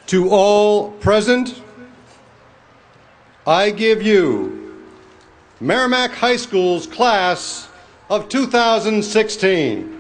To all present, I give you Merrimack High School's class of 2016.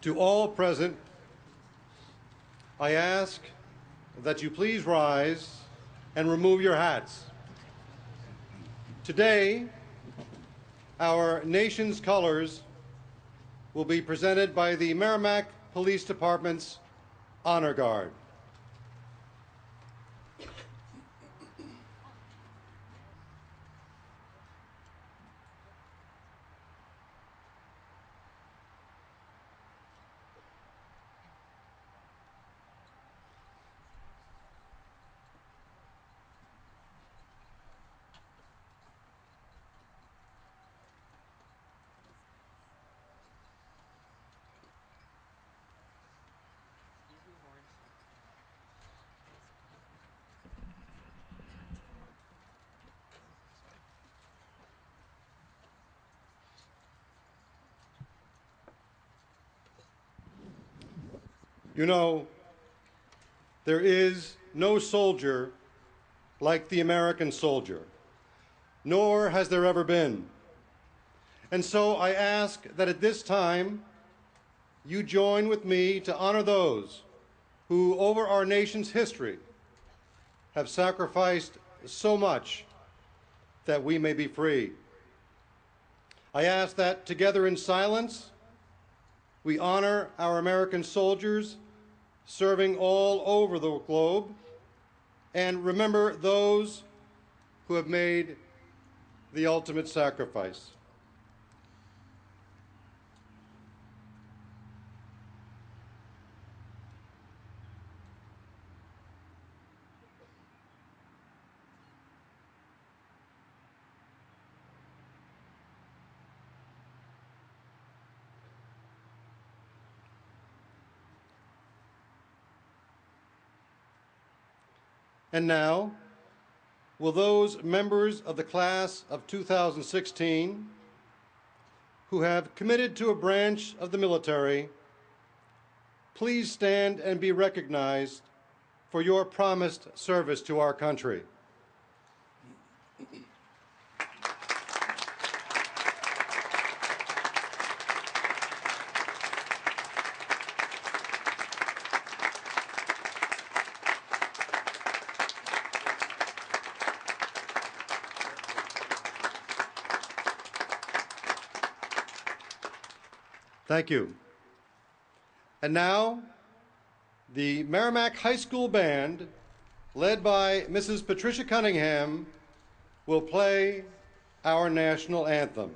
To all present, I ask that you please rise and remove your hats. Today, our nation's colors will be presented by the Merrimack Police Department's Honor Guard. You know, there is no soldier like the American soldier, nor has there ever been. And so I ask that at this time, you join with me to honor those who, over our nation's history, have sacrificed so much that we may be free. I ask that together in silence, we honor our American soldiers serving all over the globe and remember those who have made the ultimate sacrifice. And now, will those members of the class of 2016 who have committed to a branch of the military please stand and be recognized for your promised service to our country. Thank you. And now, the Merrimack High School Band, led by Mrs. Patricia Cunningham, will play our national anthem.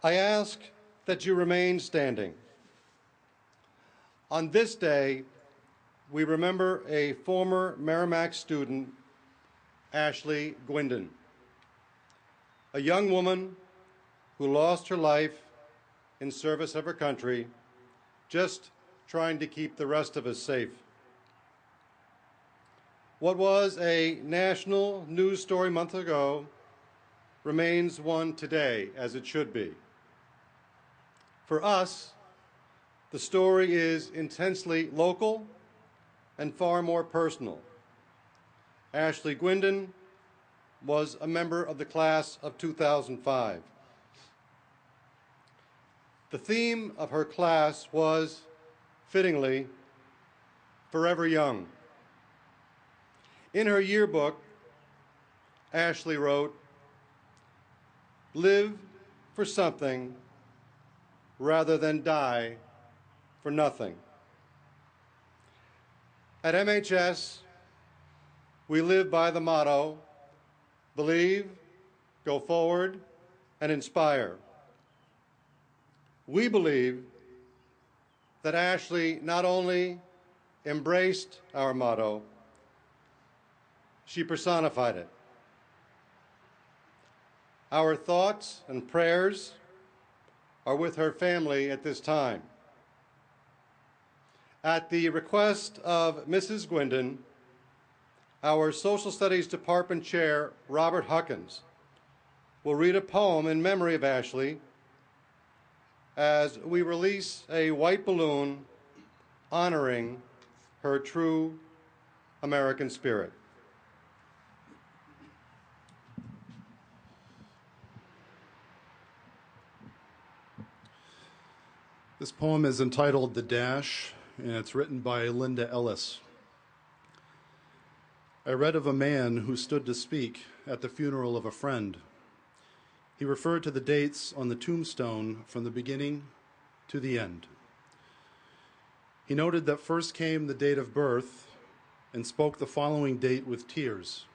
I ask that you remain standing. On this day, we remember a former Merrimack student, Ashley Gwindon, a young woman who lost her life in service of her country, just trying to keep the rest of us safe. What was a national news story a month ago remains one today, as it should be. For us, the story is intensely local and far more personal. Ashley Gwindon was a member of the class of 2005. The theme of her class was, fittingly, Forever Young. In her yearbook, Ashley wrote, "Live for something rather than die for nothing." At MHS, we live by the motto, believe, go forward, and inspire. We believe that Ashley not only embraced our motto, she personified it. Our thoughts and prayers are with her family at this time. At the request of Mrs. Gwindon, our Social Studies Department Chair, Robert Huckins, will read a poem in memory of Ashley as we release a white balloon honoring her true American spirit. This poem is entitled "The Dash," and it's written by Linda Ellis. I read of a man who stood to speak at the funeral of a friend. He referred to the dates on the tombstone from the beginning to the end. He noted that first came the date of birth and spoke the following date with tears.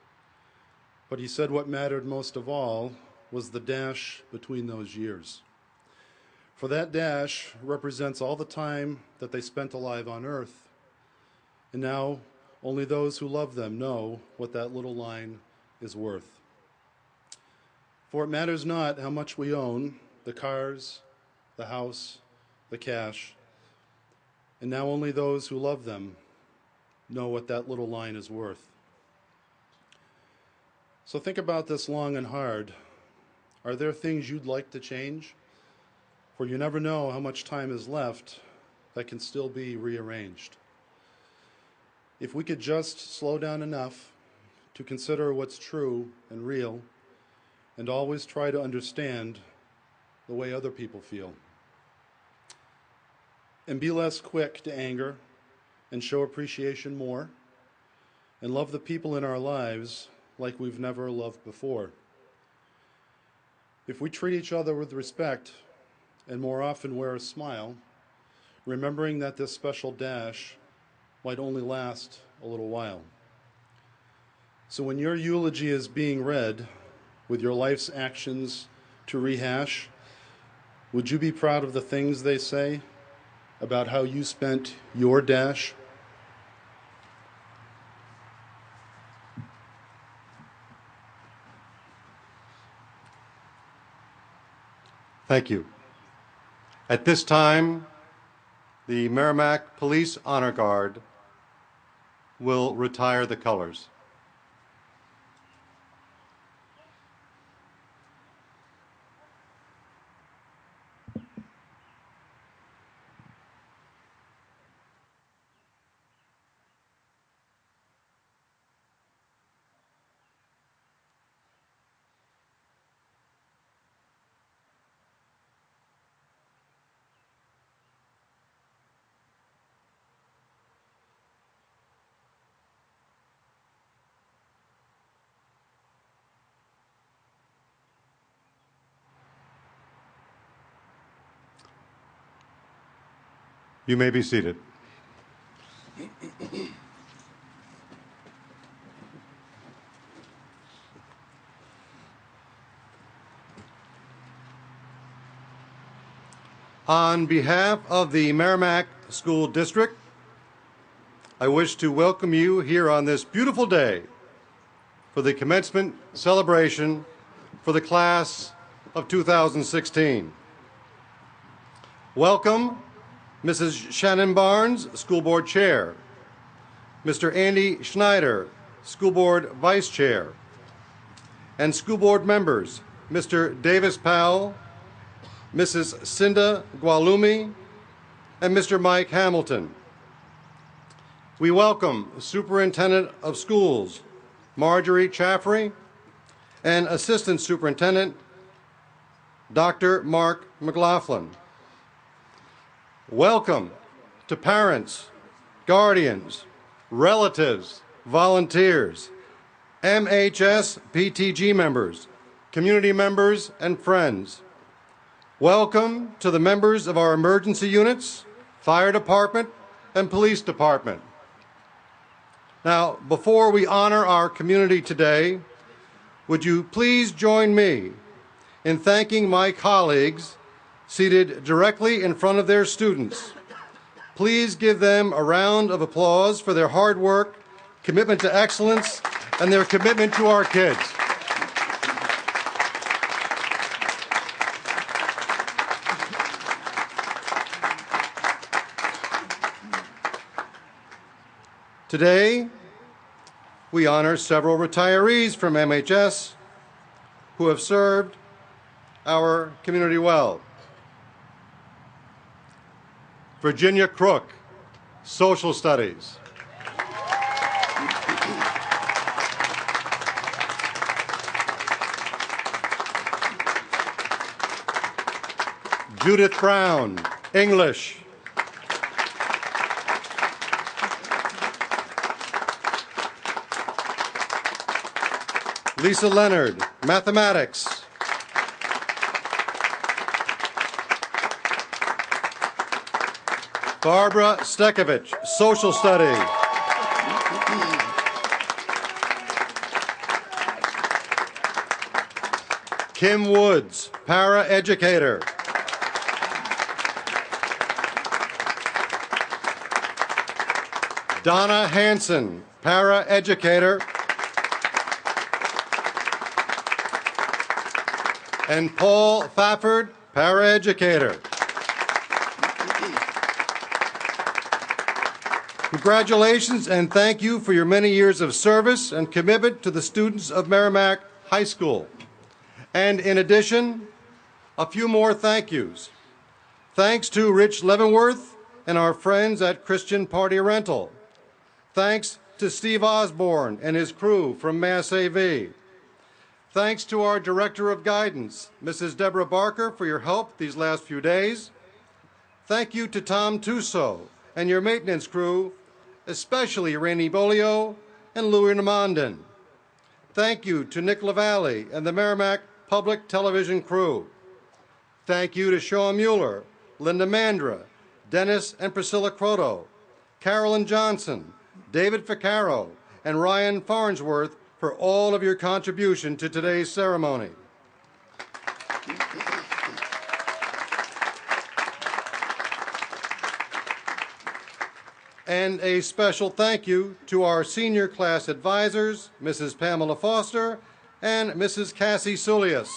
But he said what mattered most of all was the dash between those years. For that dash represents all the time that they spent alive on earth. And now only those who love them know what that little line is worth. For it matters not how much we own, the cars, the house, the cash, and now only those who love them know what that little line is worth. So think about this long and hard. Are there things you'd like to change? For you never know how much time is left that can still be rearranged. If we could just slow down enough to consider what's true and real, and always try to understand the way other people feel. And be less quick to anger and show appreciation more, and love the people in our lives like we've never loved before. If we treat each other with respect and more often wear a smile, remembering that this special dash might only last a little while. So when your eulogy is being read, with your life's actions to rehash, would you be proud of the things they say about how you spent your dash? Thank you. At this time, the Merrimack Police Honor Guard will retire the colors. You may be seated. On behalf of the Merrimack School District, I wish to welcome you here on this beautiful day for the commencement celebration for the class of 2016. Welcome, Mrs. Shannon Barnes, School Board Chair, Mr. Andy Schneider, School Board Vice Chair, and School Board members, Mr. Davis Powell, Mrs. Cinda Gualumi, and Mr. Mike Hamilton. We welcome Superintendent of Schools, Marjorie Chaffrey, and Assistant Superintendent, Dr. Mark McLaughlin. Welcome to parents, guardians, relatives, volunteers, MHS PTG members, community members, and friends. Welcome to the members of our emergency units, fire department, and police department. Now, before we honor our community today, would you please join me in thanking my colleagues seated directly in front of their students. Please give them a round of applause for their hard work, commitment to excellence, and their commitment to our kids. Today, we honor several retirees from MHS who have served our community well. Virginia Crook, Social Studies. Judith Brown, English. Lisa Leonard, Mathematics. Barbara Stekovich, Social Studies. Kim Woods, Para-Educator. Donna Hanson, Para-Educator. And Paul Fafford, Para-Educator. Congratulations and thank you for your many years of service and commitment to the students of Merrimack High School. And in addition, a few more thank yous. Thanks to Rich Leavenworth and our friends at Christian Party Rental. Thanks to Steve Osborne and his crew from Mass AV. Thanks to our Director of Guidance, Mrs. Deborah Barker, for your help these last few days. Thank you to Tom Tusso and your maintenance crew, especially Rainey Bolio and Louis Namondon. Thank you to Nick LaValle and the Merrimack Public Television crew. Thank you to Sean Mueller, Linda Mandra, Dennis and Priscilla Croto, Carolyn Johnson, David Ficcaro, and Ryan Farnsworth for all of your contribution to today's ceremony. And a special thank you to our senior class advisors, Mrs. Pamela Foster and Mrs. Cassie Sulius.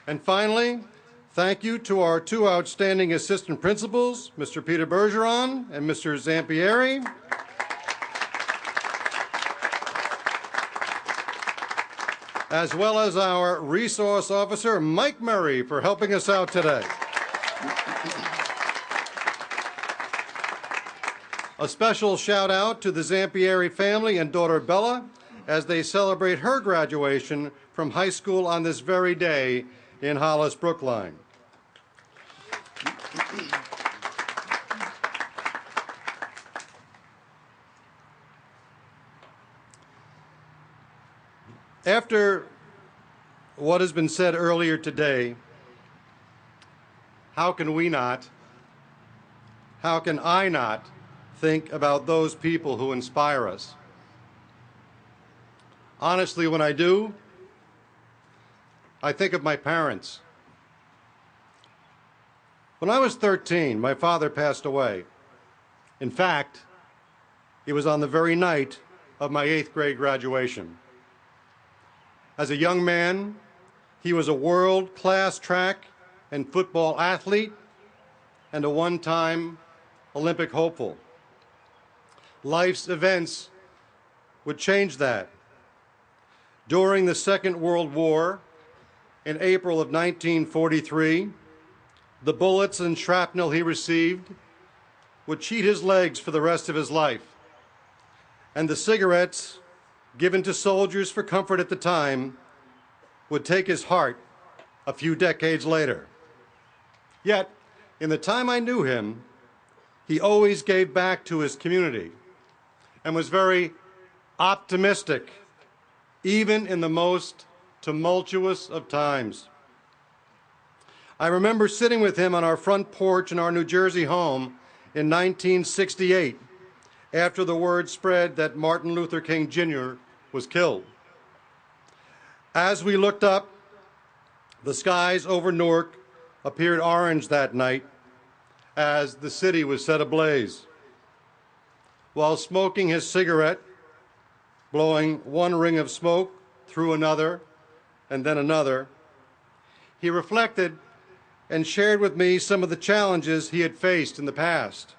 And finally, thank you to our two outstanding assistant principals, Mr. Peter Bergeron and Mr. Zampieri. As well as our resource officer, Mike Murray, for helping us out today. A special shout out to the Zampieri family and daughter Bella as they celebrate her graduation from high school on this very day in Hollis Brookline. After what has been said earlier today, how can I not think about those people who inspire us? Honestly, when I do, I think of my parents. When I was 13, my father passed away. In fact, it was on the very night of my 8th grade graduation. As a young man, he was a world-class track and football athlete and a one-time Olympic hopeful. Life's events would change that. During the Second World War, in April of 1943, the bullets and shrapnel he received would cheat his legs for the rest of his life, and the cigarettes given to soldiers for comfort at the time would take his heart a few decades later. Yet, in the time I knew him, he always gave back to his community and was very optimistic, even in the most tumultuous of times. I remember sitting with him on our front porch in our New Jersey home in 1968, after the word spread that Martin Luther King Jr. was killed. As we looked up, the skies over Newark appeared orange that night as the city was set ablaze. While smoking his cigarette, blowing one ring of smoke through another and then another, he reflected and shared with me some of the challenges he had faced in the past.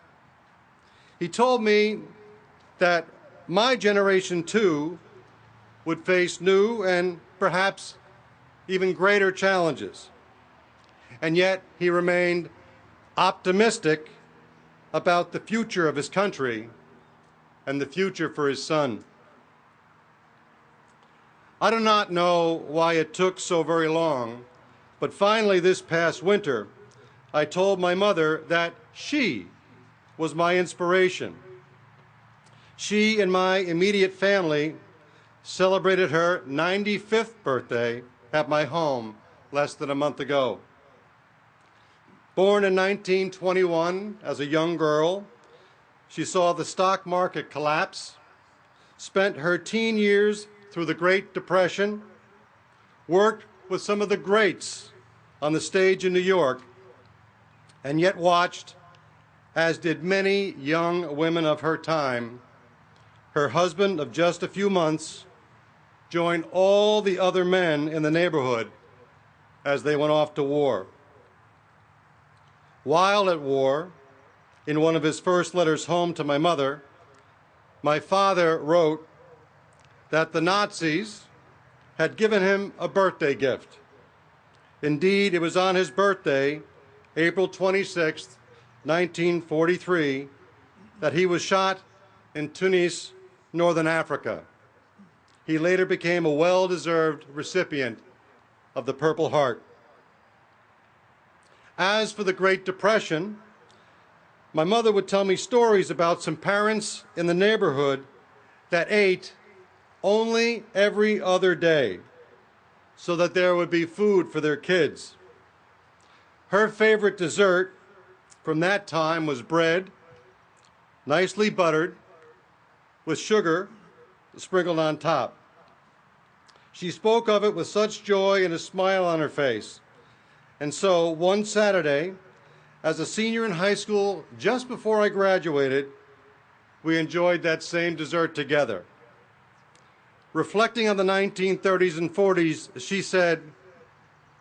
He told me that my generation too would face new and perhaps even greater challenges. And yet he remained optimistic about the future of his country and the future for his son. I do not know why it took so very long, but finally this past winter, I told my mother that she was my inspiration. She and my immediate family celebrated her 95th birthday at my home less than a month ago. Born in 1921 as a young girl, she saw the stock market collapse, spent her teen years through the Great Depression, worked with some of the greats on the stage in New York, and yet watched, as did many young women of her time, her husband of just a few months join all the other men in the neighborhood as they went off to war. While at war, in one of his first letters home to my mother, my father wrote that the Nazis had given him a birthday gift. Indeed, it was on his birthday, April 26, 1943, that he was shot in Tunis, Northern Africa. He later became a well-deserved recipient of the Purple Heart. As for the Great Depression, my mother would tell me stories about some parents in the neighborhood that ate only every other day so that there would be food for their kids. Her favorite dessert from that time was bread, nicely buttered, with sugar sprinkled on top. She spoke of it with such joy and a smile on her face. And so one Saturday, as a senior in high school, just before I graduated, we enjoyed that same dessert together. Reflecting on the 1930s and 40s, she said,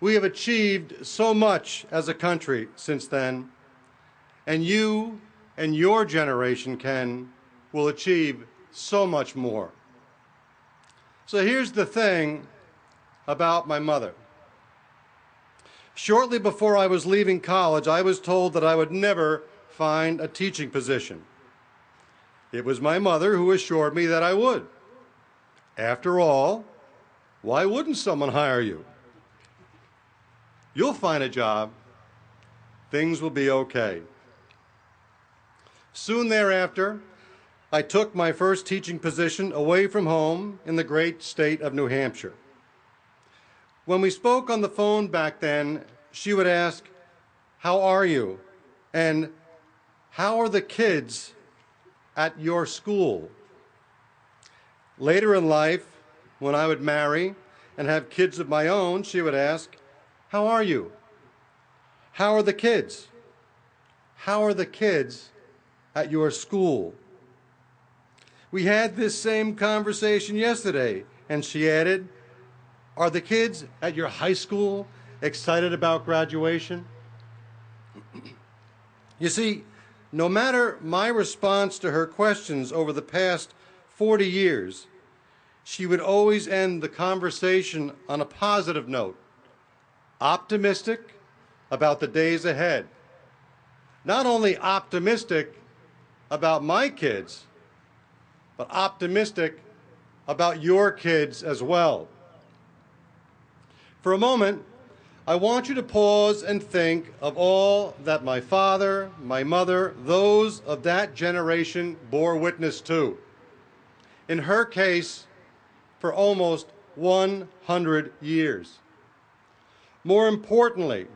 "We have achieved so much as a country since then, and you and your generation, Ken, will achieve so much more." So here's the thing about my mother. Shortly before I was leaving college, I was told that I would never find a teaching position. It was my mother who assured me that I would. After all, why wouldn't someone hire you? You'll find a job. Things will be okay. Soon thereafter, I took my first teaching position away from home in the great state of New Hampshire. When we spoke on the phone back then, she would ask, "How are you?" And "How are the kids at your school?" Later in life, when I would marry and have kids of my own, she would ask, "How are you? How are the kids? How are the kids at your school?" We had this same conversation yesterday, and she added, "Are the kids at your high school excited about graduation?" You see, no matter my response to her questions over the past 40 years, she would always end the conversation on a positive note, optimistic about the days ahead. Not only optimistic, about my kids, but optimistic about your kids as well. For a moment, I want you to pause and think of all that my father, my mother, those of that generation bore witness to. In her case, for almost 100 years. More importantly,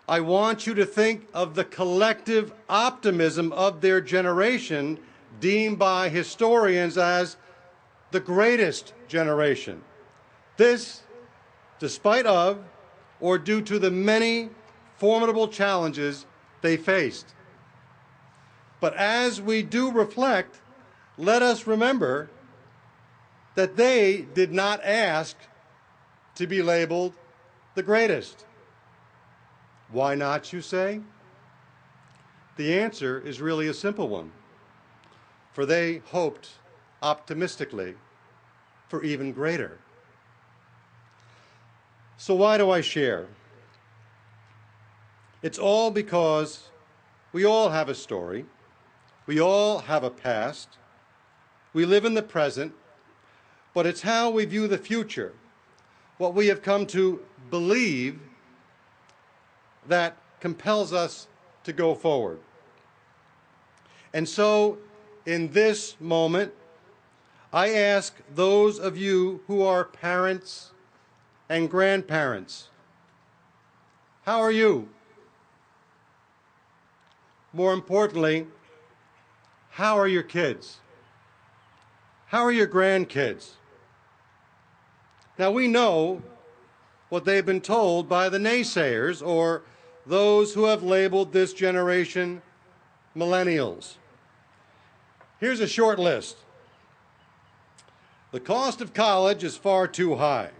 I want you to think of the collective optimism of their generation, deemed by historians as the greatest generation. This, despite of, or due to the many formidable challenges they faced. But as we do reflect, let us remember that they did not ask to be labeled the greatest. Why not, you say? The answer is really a simple one. For they hoped optimistically for even greater. So why do I share? It's all because we all have a story. We all have a past. We live in the present, but it's how we view the future, what we have come to believe, that compels us to go forward. And so, in this moment, I ask those of you who are parents and grandparents, how are you? More importantly, how are your kids? How are your grandkids? Now we know what they've been told by the naysayers, or those who have labeled this generation millennials. Here's a short list. The cost of college is far too high.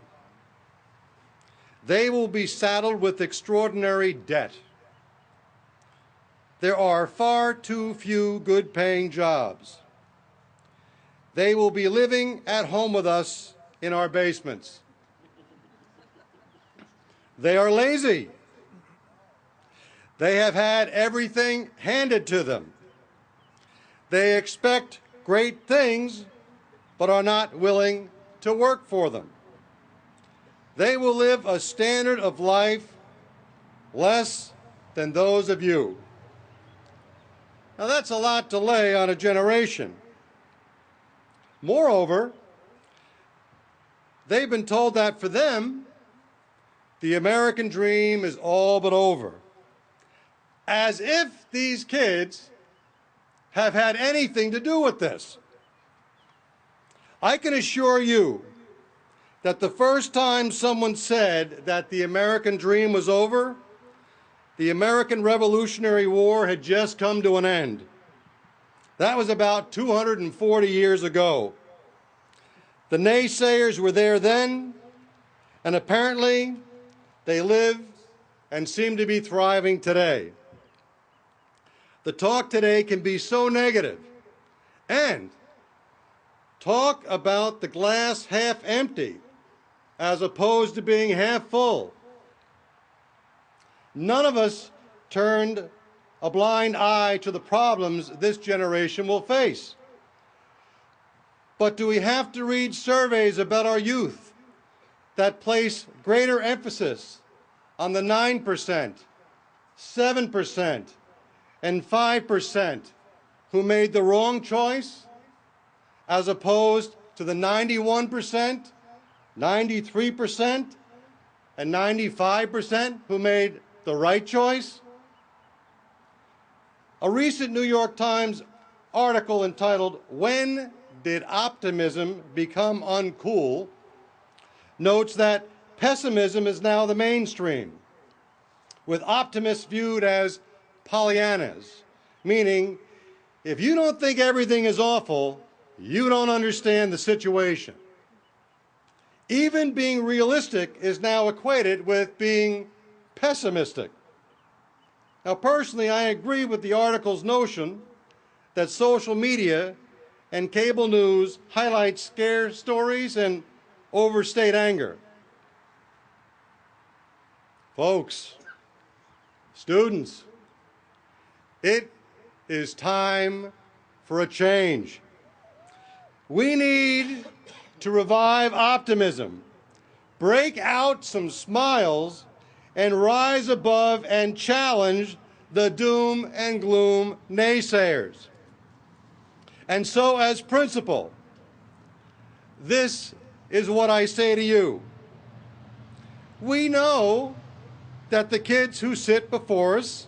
They will be saddled with extraordinary debt. There are far too few good-paying jobs. They will be living at home with us in our basements. They are lazy. They have had everything handed to them. They expect great things, but are not willing to work for them. They will live a standard of life less than those of you. Now that's a lot to lay on a generation. Moreover, they've been told that for them, the American dream is all but over. As if these kids have had anything to do with this. I can assure you that the first time someone said that the American dream was over, the American Revolutionary War had just come to an end. That was about 240 years ago. The naysayers were there then, and apparently they live and seem to be thriving today. The talk today can be so negative, and talk about the glass half empty as opposed to being half full. None of us turned a blind eye to the problems this generation will face. But do we have to read surveys about our youth that place greater emphasis on the 9%, 7%, and 5% who made the wrong choice, as opposed to the 91%, 93%, and 95% who made the right choice? A recent New York Times article entitled, "When Did Optimism Become Uncool?" notes that pessimism is now the mainstream, with optimists viewed as Pollyannas, meaning if you don't think everything is awful, you don't understand the situation. Even being realistic is now equated with being pessimistic. Now, personally, I agree with the article's notion that social media and cable news highlight scare stories and overstate anger. Folks, students, it is time for a change. We need to revive optimism, break out some smiles, and rise above and challenge the doom and gloom naysayers. And so, as principal, this is what I say to you. We know that the kids who sit before us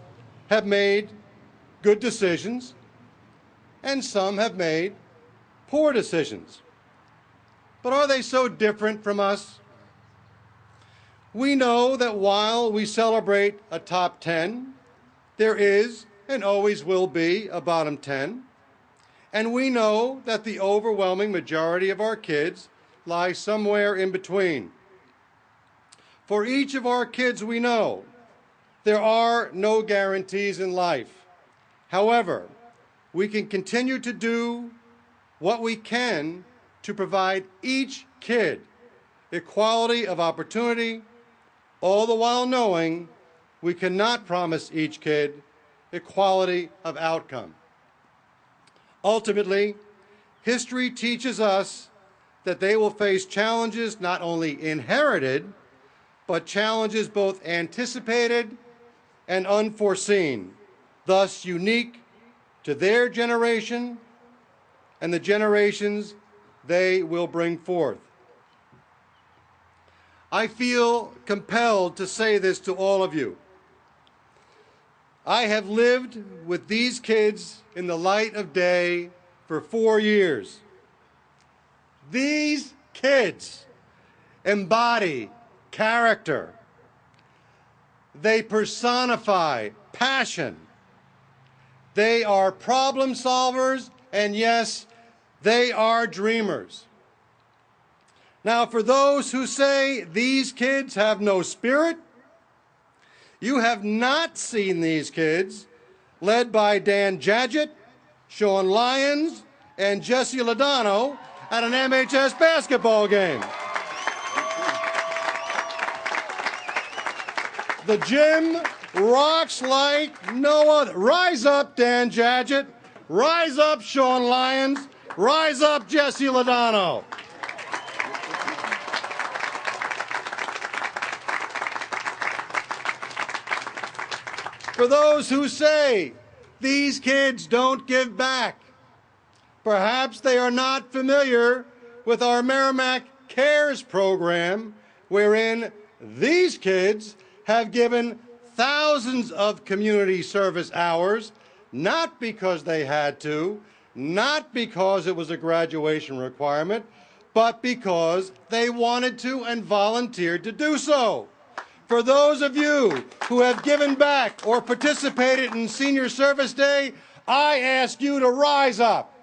have made good decisions, and some have made poor decisions. But are they so different from us? We know that while we celebrate a top 10, there is and always will be a bottom 10. And we know that the overwhelming majority of our kids lie somewhere in between. For each of our kids, we know there are no guarantees in life. However, we can continue to do what we can to provide each kid equality of opportunity, all the while knowing we cannot promise each kid equality of outcome. Ultimately, history teaches us that they will face challenges not only inherited, but challenges both anticipated and unforeseen, thus unique to their generation and the generations they will bring forth. I feel compelled to say this to all of you. I have lived with these kids in the light of day for 4 years. These kids embody character. They personify passion. They are problem solvers, and yes, they are dreamers. Now, for those who say these kids have no spirit, you have not seen these kids, led by Dan Jadgett, Sean Lyons, and Jesse Lodano, at an MHS basketball game. The gym rocks like no other. Rise up, Dan Jadgett. Rise up, Sean Lyons. Rise up, Jesse Lodano. For those who say these kids don't give back, perhaps they are not familiar with our Merrimack Cares program, wherein these kids have given thousands of community service hours, not because they had to, not because it was a graduation requirement, but because they wanted to and volunteered to do so. For those of you who have given back or participated in Senior Service Day, I ask you to rise up.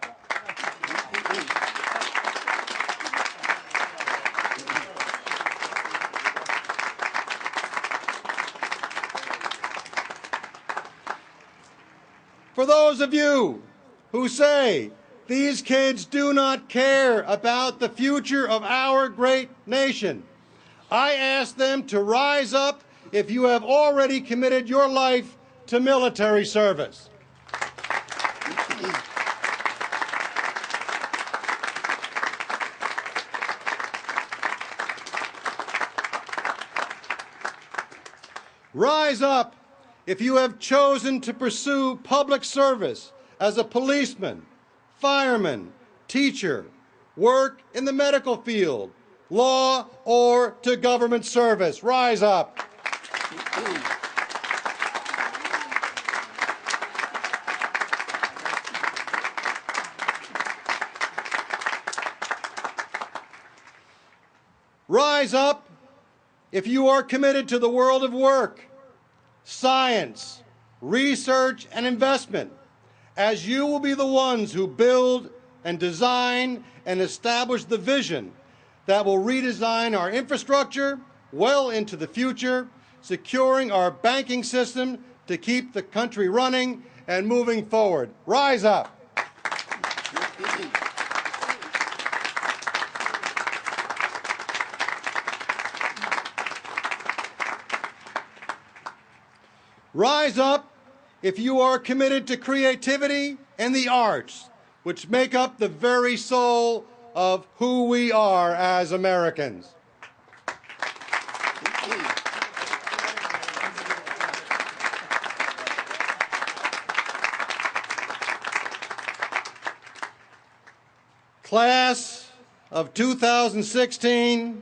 For those of you who say these kids do not care about the future of our great nation, I ask them to rise up if you have already committed your life to military service. Rise up if you have chosen to pursue public service as a policeman, fireman, teacher, work in the medical field, law, or to government service. Rise up. Rise up if you are committed to the world of work, science, research, and investment, as you will be the ones who build and design and establish the vision that will redesign our infrastructure well into the future, securing our banking system to keep the country running and moving forward. Rise up. Rise up if you are committed to creativity and the arts, which make up the very soul of who we are as Americans. Class of 2016,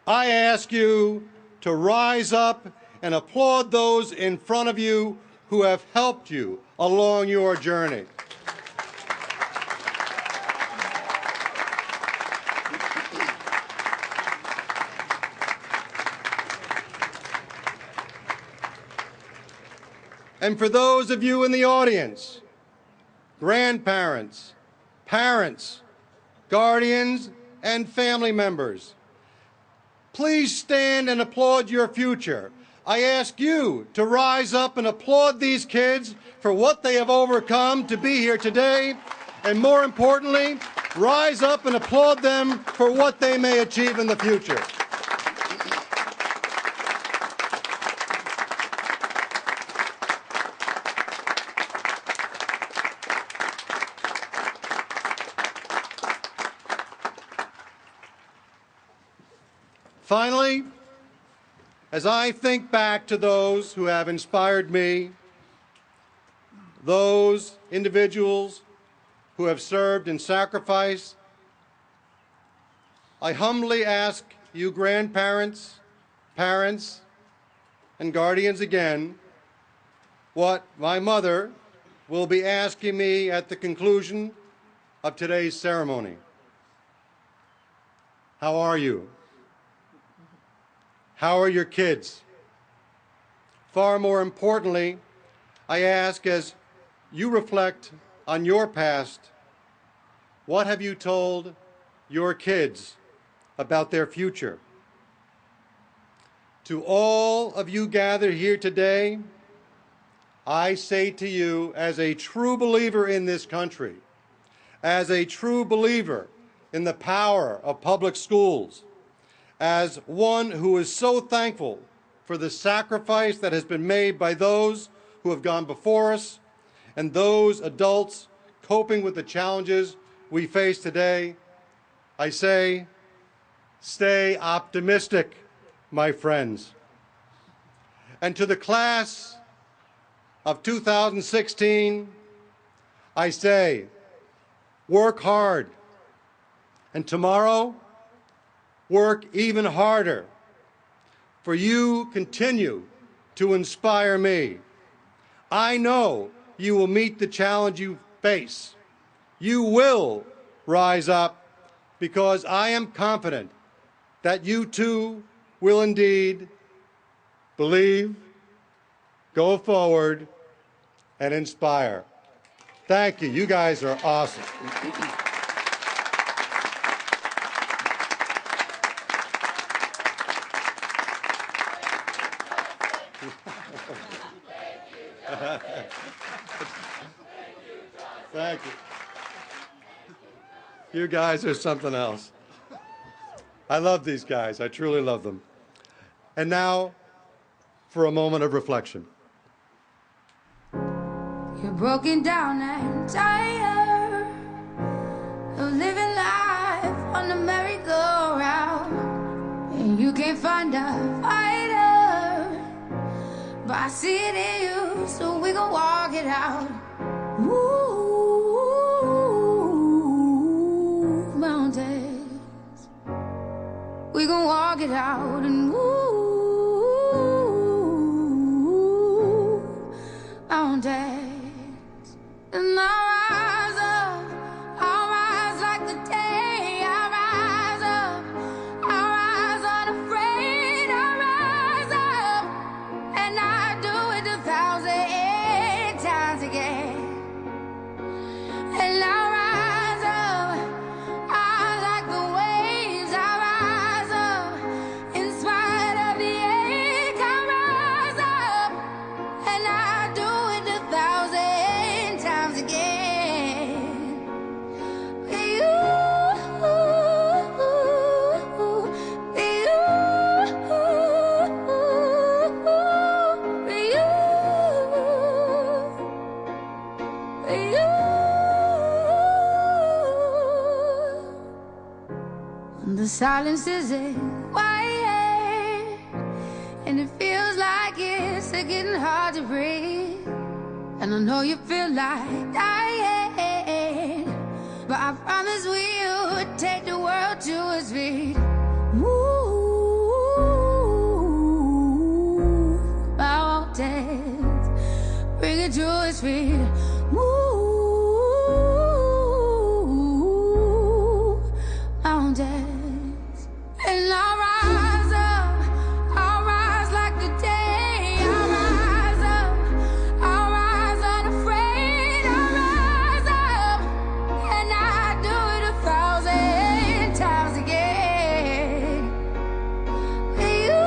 I ask you to rise up and applaud those in front of you who have helped you along your journey. And for those of you in the audience, grandparents, parents, guardians, and family members, please stand and applaud your future. I ask you to rise up and applaud these kids for what they have overcome to be here today, and more importantly, rise up and applaud them for what they may achieve in the future. Finally, as I think back to those who have inspired me, those individuals who have served and sacrificed, I humbly ask you grandparents, parents, and guardians again what my mother will be asking me at the conclusion of today's ceremony. How are you? How are your kids? Far more importantly, I ask, as you reflect on your past, what have you told your kids about their future? To all of you gathered here today, I say to you, as a true believer in this country, as a true believer in the power of public schools, as one who is so thankful for the sacrifice that has been made by those who have gone before us and those adults coping with the challenges we face today, I say, stay optimistic, my friends. And to the class of 2016, I say, work hard, and tomorrow, work even harder, for you continue to inspire me. I know you will meet the challenge you face. You will rise up, because I am confident that you too will indeed believe, go forward, and inspire. Thank you. You guys are awesome. Thank you. You guys are something else. I love these guys. I truly love them. And now, for a moment of reflection. You're broken down and tired of living life on the merry-go-round, and you can't find a fighter, but I see it in you, so we gon' walk it out. Move mountains, we gon' walk it out, and move mountains. And I'll rise like the day. I'll rise unafraid. I'll rise up, and I'll do it 1,000 times again. And I'll rise up, I like the waves. I'll rise up, in spite of the ache. I'll rise up, and I'll do it 1,000 silence isn't quiet, and it feels like it's getting hard to breathe. And I know you feel like dying, but I promise we would take the world to its feet. Move mountains, bring it to its feet. Move mountains, and I'll rise up, I'll rise like the day. I'll rise up, I'll rise unafraid. I'll rise up, and I do it 1,000 times again. You,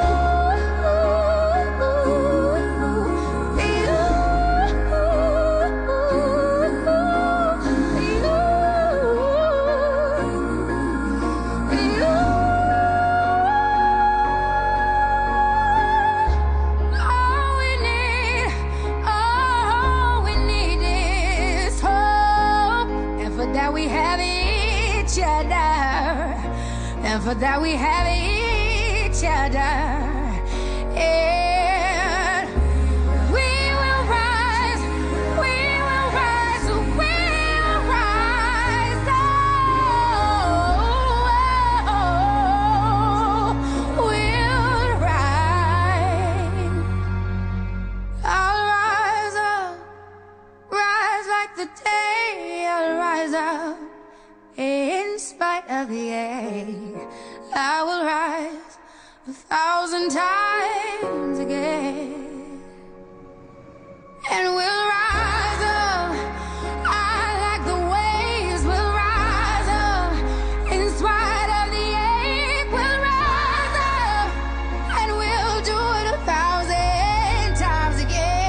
all we need is hope, and for that we have each other, and for that we have each other. And we will rise, we will rise, we will rise. Oh, we'll rise. I'll rise up, rise like the day. I'll rise up in spite of the ache. I will rise 1,000 times again, and we'll rise up. I like the waves. We'll rise up in spite of the ache. We'll rise up, and we'll do it 1,000 times again.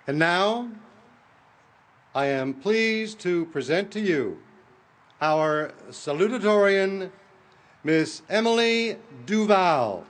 And now, I am pleased to present to you our salutatorian, Miss Emily Duval.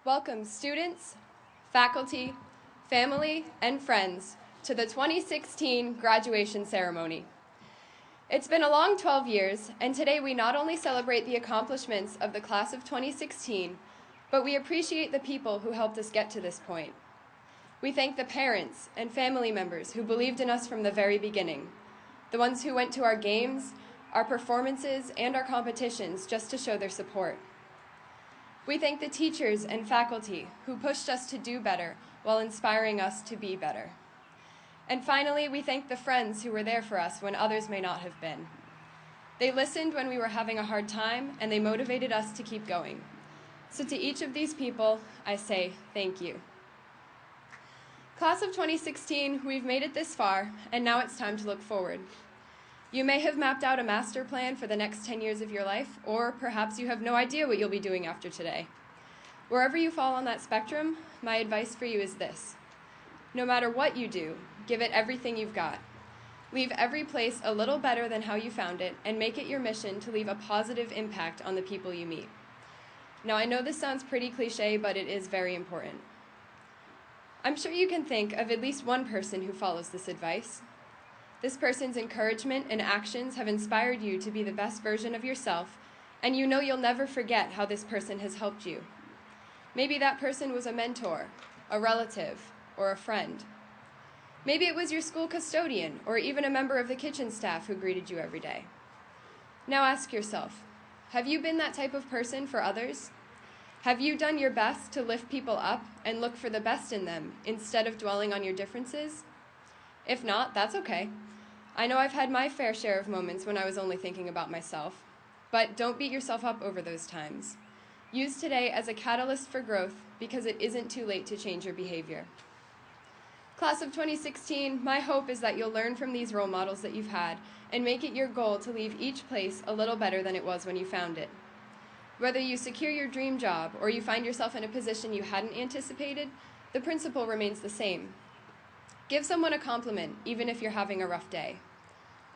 Welcome students, faculty, family, and friends to the 2016 graduation ceremony. It's been a long 12 years, and today we not only celebrate the accomplishments of the class of 2016, but we appreciate the people who helped us get to this point. We thank the parents and family members who believed in us from the very beginning, the ones who went to our games, our performances, and our competitions just to show their support. We thank the teachers and faculty who pushed us to do better while inspiring us to be better. And finally, we thank the friends who were there for us when others may not have been. They listened when we were having a hard time, and they motivated us to keep going. So to each of these people, I say thank you. Class of 2016, we've made it this far, and now it's time to look forward. You may have mapped out a master plan for the next 10 years of your life, or perhaps you have no idea what you'll be doing after today. Wherever you fall on that spectrum, my advice for you is this. No matter what you do, give it everything you've got. Leave every place a little better than how you found it, and make it your mission to leave a positive impact on the people you meet. Now, I know this sounds pretty cliche, but it is very important. I'm sure you can think of at least one person who follows this advice. This person's encouragement and actions have inspired you to be the best version of yourself, and you know you'll never forget how this person has helped you. Maybe that person was a mentor, a relative, or a friend. Maybe it was your school custodian, or even a member of the kitchen staff who greeted you every day. Now ask yourself, have you been that type of person for others? Have you done your best to lift people up and look for the best in them instead of dwelling on your differences? If not, that's okay. I know I've had my fair share of moments when I was only thinking about myself, but don't beat yourself up over those times. Use today as a catalyst for growth because it isn't too late to change your behavior. Class of 2016, my hope is that you'll learn from these role models that you've had and make it your goal to leave each place a little better than it was when you found it. Whether you secure your dream job or you find yourself in a position you hadn't anticipated, the principle remains the same. Give someone a compliment, even if you're having a rough day.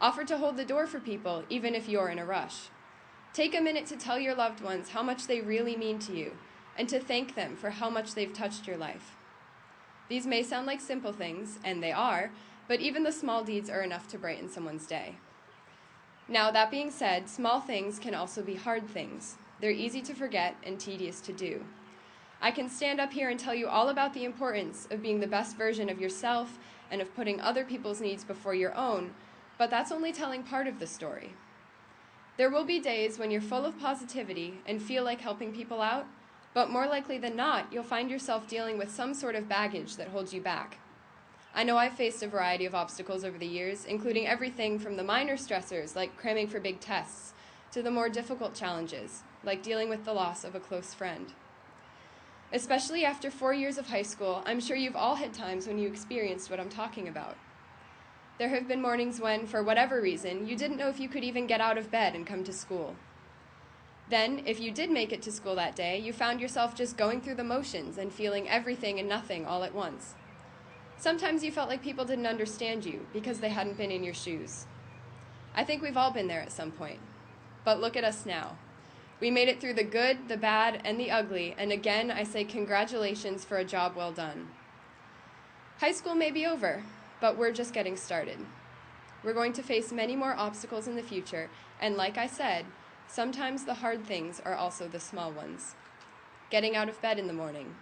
Offer to hold the door for people, even if you're in a rush. Take a minute to tell your loved ones how much they really mean to you, and to thank them for how much they've touched your life. These may sound like simple things, and they are, but even the small deeds are enough to brighten someone's day. Now, that being said, small things can also be hard things. They're easy to forget and tedious to do. I can stand up here and tell you all about the importance of being the best version of yourself and of putting other people's needs before your own, but that's only telling part of the story. There will be days when you're full of positivity and feel like helping people out, but more likely than not, you'll find yourself dealing with some sort of baggage that holds you back. I know I've faced a variety of obstacles over the years, including everything from the minor stressors, like cramming for big tests, to the more difficult challenges, like dealing with the loss of a close friend. Especially after 4 years of high school, I'm sure you've all had times when you experienced what I'm talking about. There have been mornings when, for whatever reason, you didn't know if you could even get out of bed and come to school. Then, if you did make it to school that day, you found yourself just going through the motions and feeling everything and nothing all at once. Sometimes you felt like people didn't understand you because they hadn't been in your shoes. I think we've all been there at some point. But look at us now. We made it through the good, the bad, and the ugly, and again, I say congratulations for a job well done. High school may be over, but we're just getting started. We're going to face many more obstacles in the future, and like I said, sometimes the hard things are also the small ones. Getting out of bed in the morning,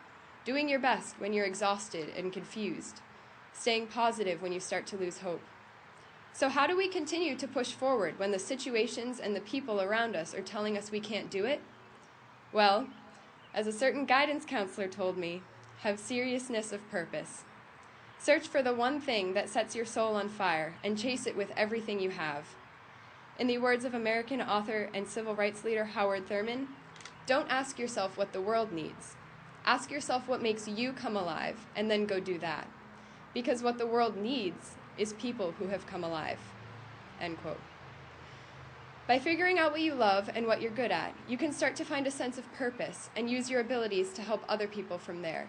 doing your best when you're exhausted and confused, staying positive when you start to lose hope. So how do we continue to push forward when the situations and the people around us are telling us we can't do it? Well, as a certain guidance counselor told me, have seriousness of purpose. Search for the one thing that sets your soul on fire and chase it with everything you have. In the words of American author and civil rights leader Howard Thurman, don't ask yourself what the world needs. Ask yourself what makes you come alive, and then go do that. Because what the world needs is people who have come alive." End quote. By figuring out what you love and what you're good at, you can start to find a sense of purpose and use your abilities to help other people from there.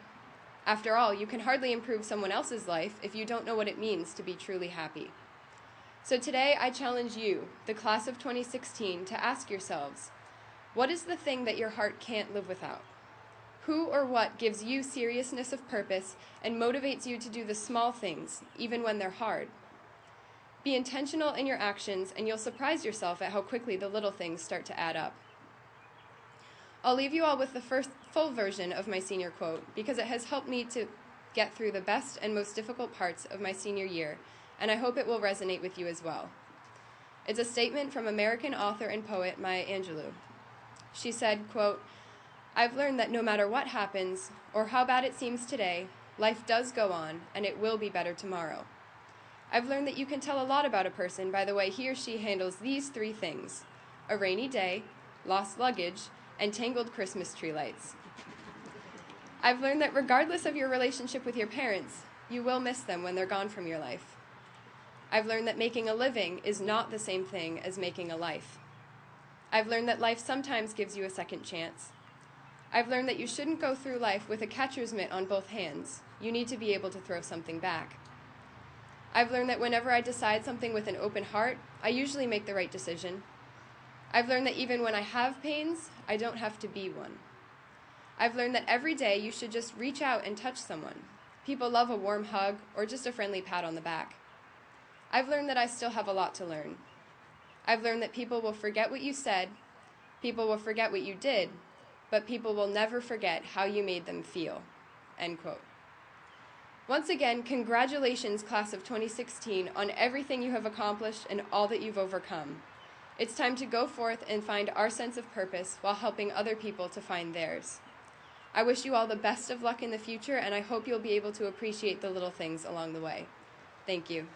After all, you can hardly improve someone else's life if you don't know what it means to be truly happy. So today, I challenge you, the class of 2016, to ask yourselves, what is the thing that your heart can't live without? Who or what gives you seriousness of purpose and motivates you to do the small things, even when they're hard? Be intentional in your actions, and you'll surprise yourself at how quickly the little things start to add up. I'll leave you all with the first full version of my senior quote, because it has helped me to get through the best and most difficult parts of my senior year, and I hope it will resonate with you as well. It's a statement from American author and poet Maya Angelou. She said, quote, "I've learned that no matter what happens, or how bad it seems today, life does go on, and it will be better tomorrow. I've learned that you can tell a lot about a person by the way he or she handles these three things: a rainy day, lost luggage, and tangled Christmas tree lights. I've learned that regardless of your relationship with your parents, you will miss them when they're gone from your life. I've learned that making a living is not the same thing as making a life. I've learned that life sometimes gives you a second chance. I've learned that you shouldn't go through life with a catcher's mitt on both hands. You need to be able to throw something back. I've learned that whenever I decide something with an open heart, I usually make the right decision. I've learned that even when I have pains, I don't have to be one. I've learned that every day you should just reach out and touch someone. People love a warm hug or just a friendly pat on the back. I've learned that I still have a lot to learn. I've learned that people will forget what you said, people will forget what you did, but people will never forget how you made them feel." End quote. Once again, congratulations, class of 2016, on everything you have accomplished and all that you've overcome. It's time to go forth and find our sense of purpose while helping other people to find theirs. I wish you all the best of luck in the future, and I hope you'll be able to appreciate the little things along the way. Thank you.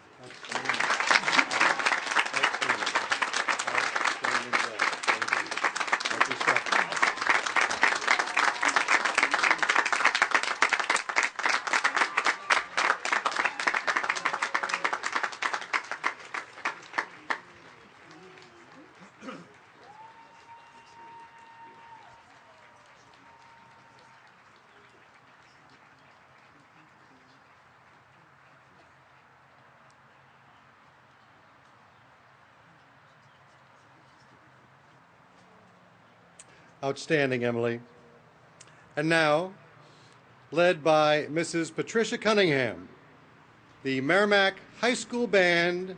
Outstanding, Emily. And now, led by Mrs. Patricia Cunningham, the Merrimack High School Band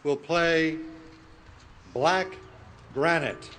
will play Black Granite.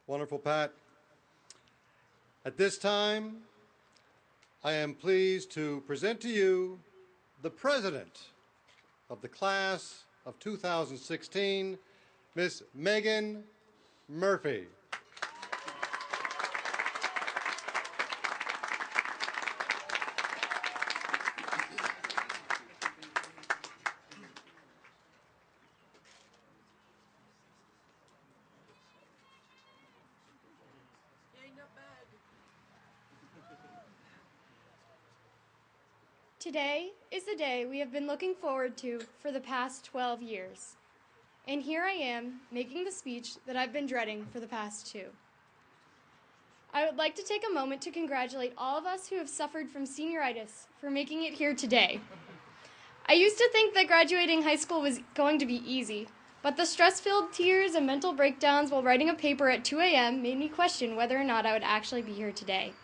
Wonderful, Pat. At this time, I am pleased to present to you the president of the class of 2016, Miss Megan Murphy. Today is the day we have been looking forward to for the past 12 years. And here I am, making the speech that I've been dreading for the past 2. I would like to take a moment to congratulate all of us who have suffered from senioritis for making it here today. I used to think that graduating high school was going to be easy, but the stress-filled tears and mental breakdowns while writing a paper at 2 a.m. made me question whether or not I would actually be here today.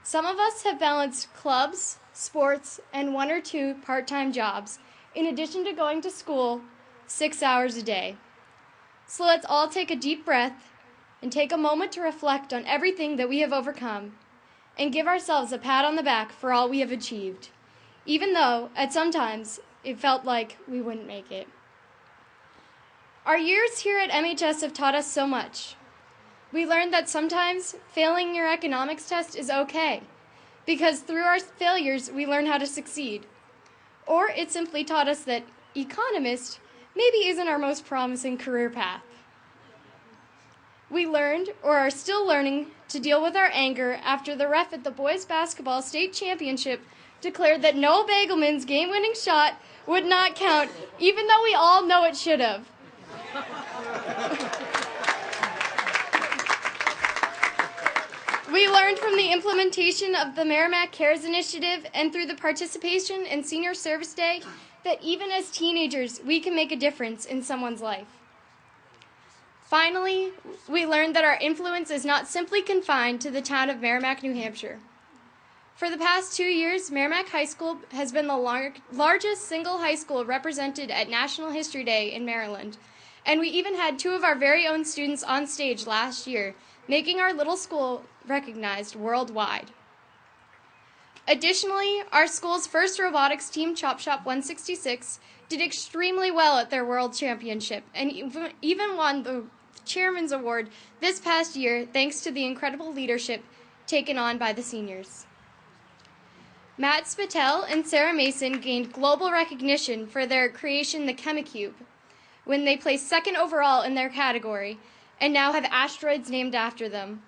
Some of us have balanced clubs, sports, and 1 or 2 part-time jobs, in addition to going to school 6 hours a day. So let's all take a deep breath and take a moment to reflect on everything that we have overcome and give ourselves a pat on the back for all we have achieved, even though at some times it felt like we wouldn't make it. Our years here at MHS have taught us so much. We learned that sometimes failing your economics test is okay, because through our failures we learn how to succeed. Or it simply taught us that economist maybe isn't our most promising career path. We learned, or are still learning, to deal with our anger after the ref at the boys basketball state championship declared that Noah Bagelman's game-winning shot would not count, even though we all know it should have. We learned from the implementation of the Merrimack Cares Initiative and through the participation in Senior Service Day that even as teenagers, we can make a difference in someone's life. Finally, we learned that our influence is not simply confined to the town of Merrimack, New Hampshire. For the past 2 years, Merrimack High School has been the largest single high school represented at National History Day in Maryland, and we even had 2 of our very own students on stage last year, making our little school recognized worldwide. Additionally, our school's first robotics team, Chop Shop 166, did extremely well at their world championship and even won the Chairman's Award this past year thanks to the incredible leadership taken on by the seniors. Matt Spatel and Sarah Mason gained global recognition for their creation, the Chemicube, when they placed 2nd overall in their category and now have asteroids named after them.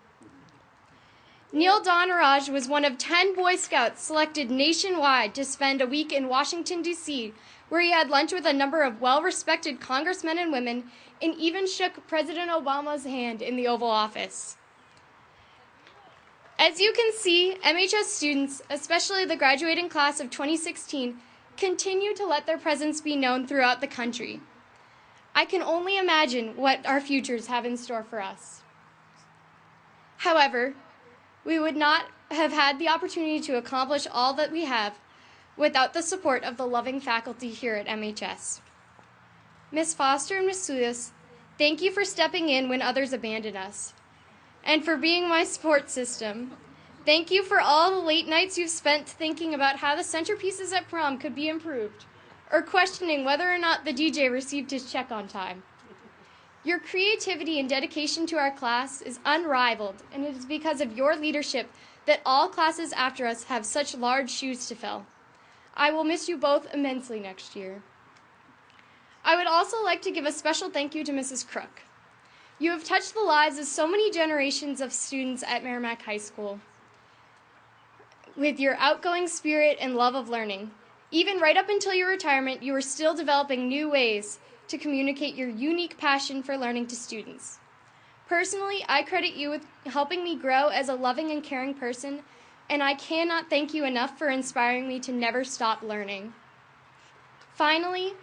Neil Donaraj was one of 10 Boy Scouts selected nationwide to spend a week in Washington, D.C., where he had lunch with a number of well-respected congressmen and women and even shook President Obama's hand in the Oval Office. As you can see, MHS students, especially the graduating class of 2016, continue to let their presence be known throughout the country. I can only imagine what our futures have in store for us. However, we would not have had the opportunity to accomplish all that we have without the support of the loving faculty here at MHS. Ms. Foster and Ms. Suyas, thank you for stepping in when others abandon us, and for being my support system. Thank you for all the late nights you've spent thinking about how the centerpieces at prom could be improved, or questioning whether or not the DJ received his check on time. Your creativity and dedication to our class is unrivaled, and it is because of your leadership that all classes after us have such large shoes to fill. I will miss you both immensely next year. I would also like to give a special thank you to Mrs. Crook. You have touched the lives of so many generations of students at Merrimack High School with your outgoing spirit and love of learning. Even right up until your retirement, you are still developing new ways to communicate your unique passion for learning to students. Personally, I credit you with helping me grow as a loving and caring person, and I cannot thank you enough for inspiring me to never stop learning. Finally,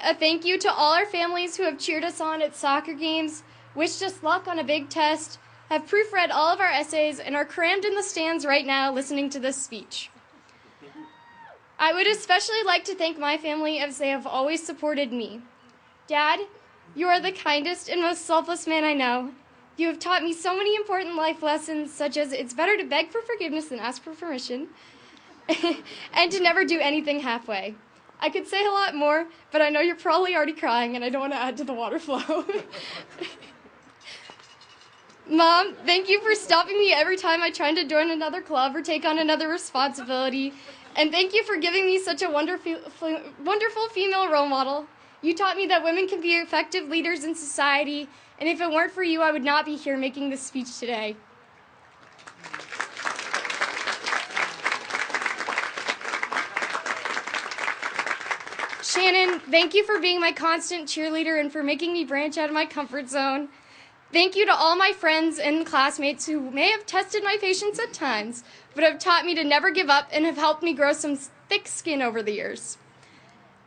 a thank you to all our families who have cheered us on at soccer games, wished us luck on a big test, have proofread all of our essays, and are crammed in the stands right now listening to this speech. I would especially like to thank my family as they have always supported me. Dad, you are the kindest and most selfless man I know. You have taught me so many important life lessons, such as it's better to beg for forgiveness than ask for permission, and to never do anything halfway. I could say a lot more, but I know you're probably already crying, and I don't want to add to the water flow. Mom, thank you for stopping me every time I tried to join another club or take on another responsibility. And thank you for giving me such a wonderful female role model. You taught me that women can be effective leaders in society, and if it weren't for you, I would not be here making this speech today. Shannon, thank you for being my constant cheerleader and for making me branch out of my comfort zone. Thank you to all my friends and classmates who may have tested my patience at times, but have taught me to never give up and have helped me grow some thick skin over the years.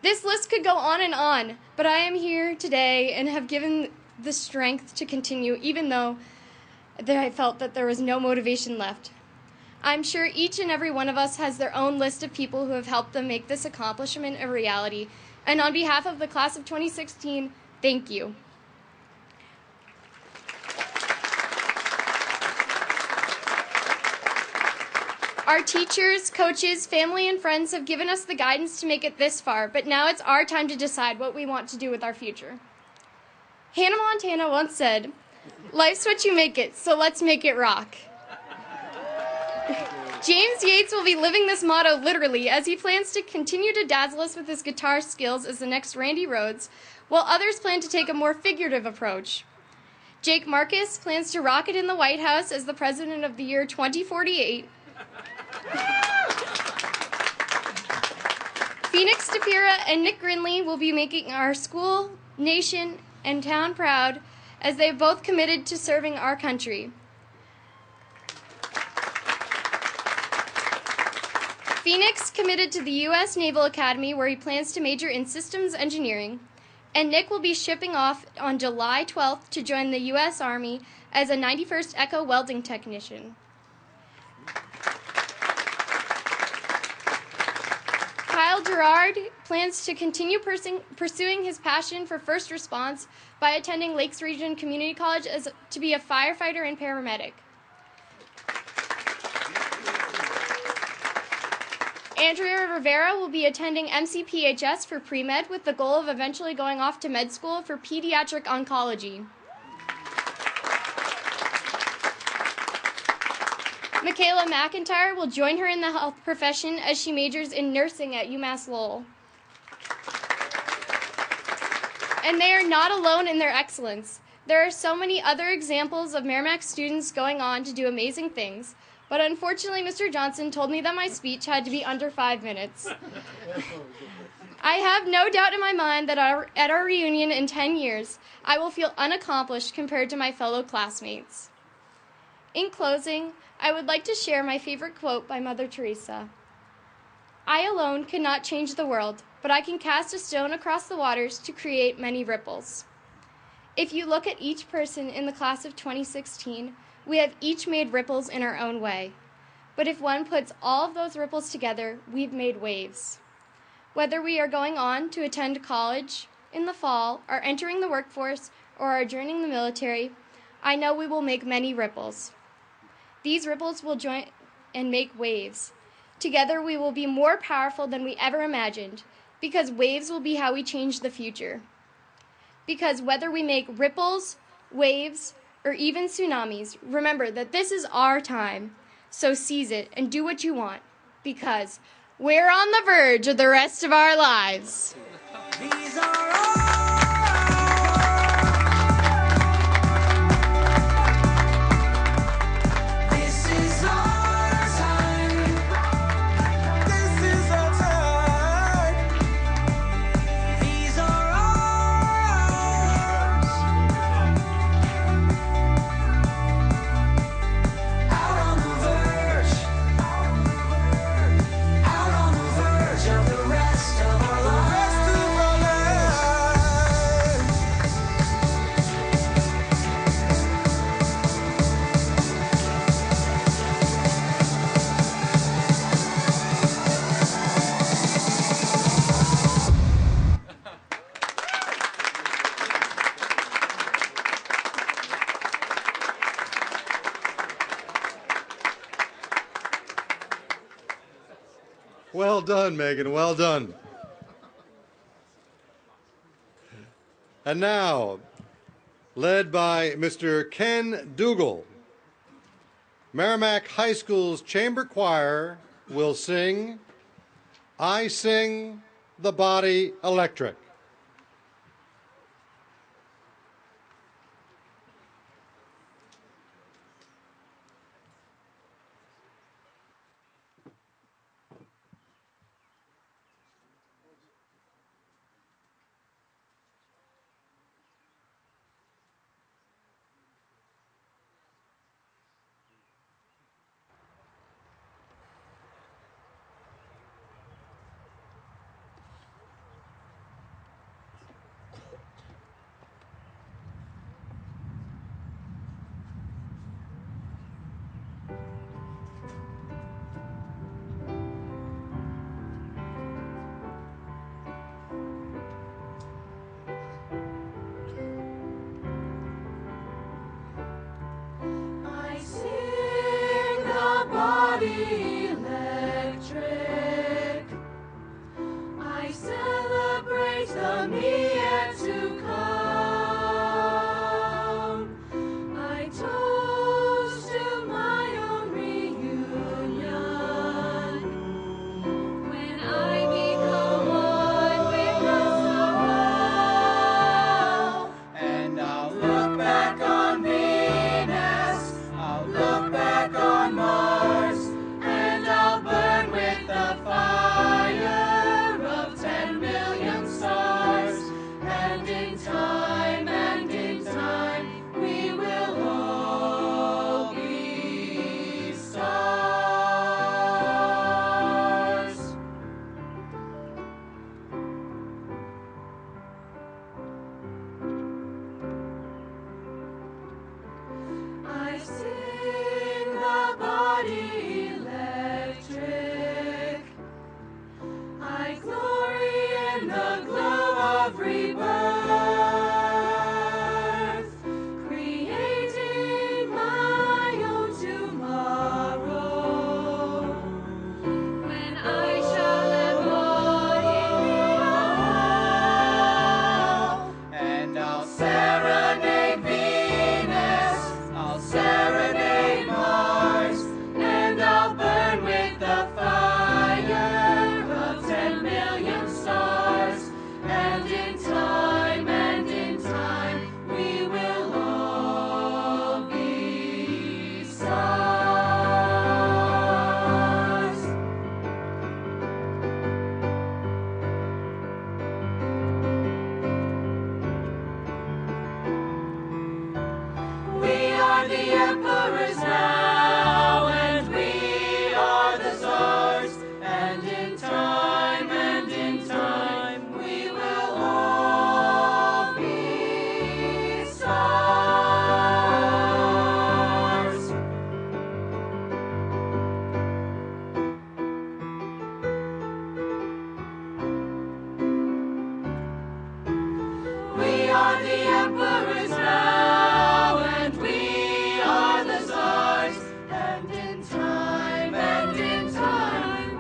This list could go on, but I am here today and have given the strength to continue, even though I felt that there was no motivation left. I'm sure each and every one of us has their own list of people who have helped them make this accomplishment a reality. And on behalf of the class of 2016, thank you. Our teachers, coaches, family, and friends have given us the guidance to make it this far, but now it's our time to decide what we want to do with our future. Hannah Montana once said, "Life's what you make it, so let's make it rock." James Yates will be living this motto literally as he plans to continue to dazzle us with his guitar skills as the next Randy Rhoads, while others plan to take a more figurative approach. Jake Marcus plans to rock it in the White House as the president of the year 2048. Phoenix DePira and Nick Grinley will be making our school, nation, and town proud as they have both committed to serving our country. Phoenix committed to the U.S. Naval Academy, where he plans to major in systems engineering, and Nick will be shipping off on July 12th to join the U.S. Army as a 91st Echo welding technician. Kyle Gerard plans to continue pursuing his passion for first response by attending Lakes Region Community College to be a firefighter and paramedic. Andrea Rivera will be attending MCPHS for pre-med with the goal of eventually going off to med school for pediatric oncology. Michaela McIntyre will join her in the health profession as she majors in nursing at UMass Lowell. And they are not alone in their excellence. There are so many other examples of Merrimack students going on to do amazing things, but unfortunately Mr. Johnson told me that my speech had to be under 5 minutes. I have no doubt in my mind that at our reunion in 10 years, I will feel unaccomplished compared to my fellow classmates. In closing, I would like to share my favorite quote by Mother Teresa. "I alone cannot change the world, but I can cast a stone across the waters to create many ripples." If you look at each person in the class of 2016, we have each made ripples in our own way. But if one puts all of those ripples together, we've made waves. Whether we are going on to attend college in the fall, are entering the workforce, or are joining the military, I know we will make many ripples. These ripples will join and make waves. Together we will be more powerful than we ever imagined, because waves will be how we change the future. Because whether we make ripples, waves, or even tsunamis, remember that this is our time. So seize it and do what you want, because we're on the verge of the rest of our lives. These are all of the rest of our lives. Well done, Megan, well done. And now, led by Mr. Ken Dougal, Merrimack High School's Chamber Choir will sing I Sing the Body Electric. I sing the body electric. I celebrate the me yet to come. I toast to my own reunion. When I become one with the sun, and I'll look back on Venus, I'll look back on Mars, and I'll burn with the fire of 10 million stars. And in time, we will all be stars. I sing the body electric. I glory in the glow of rebirth, creating my own tomorrow. When I shall embody and I'll serenade Venus, I'll serenade Mars, and I'll burn with the fire of 10 million stars. And in time, we will all be stars. We are the emperors now, and we are the czars. And in time, we will all be stars. We are the emperors now, and we are the czars. And in time,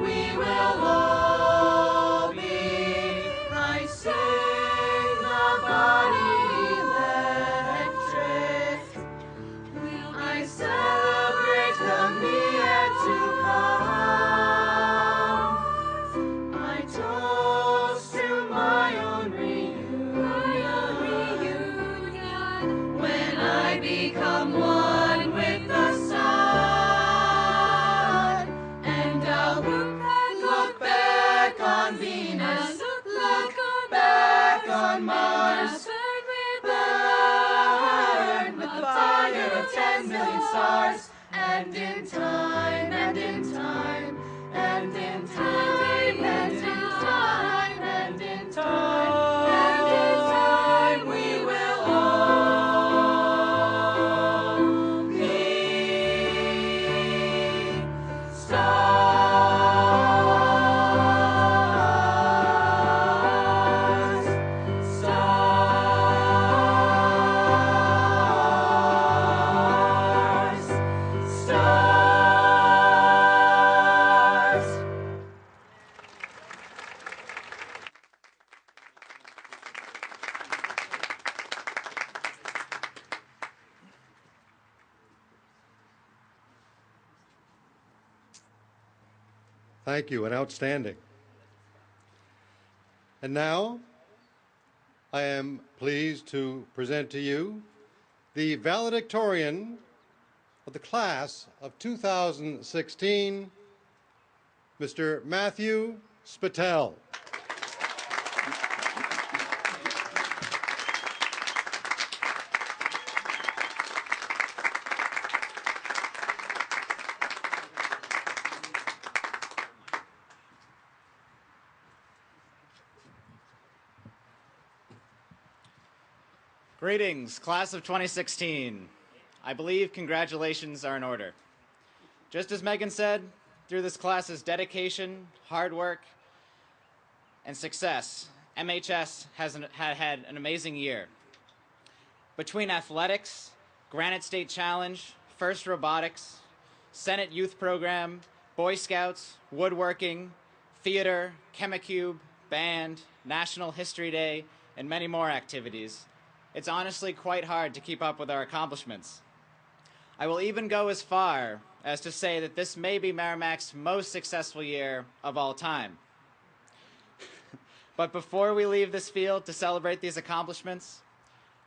we will all be. I sing the body electric. I celebrate the me yet to come. I toast to my own reunion. When I become one with the sun, and I'll look back on Venus, look back on Mars, burn with the fire of 10 million stars. And in time, we will all be stars. Stars. Stars. Thank you, and outstanding. And now, I am pleased to present to you the valedictorian of the class of 2016, Mr. Matthew Spatel. Greetings, class of 2016. I believe congratulations are in order. Just as Megan said, through this class's dedication, hard work, and success, MHS has had an amazing year. Between athletics, Granite State Challenge, First Robotics, Senate Youth Program, Boy Scouts, woodworking, theater, Chemicube, band, National History Day, and many more activities, it's honestly quite hard to keep up with our accomplishments. I will even go as far as to say that this may be Merrimack's most successful year of all time. But before we leave this field to celebrate these accomplishments,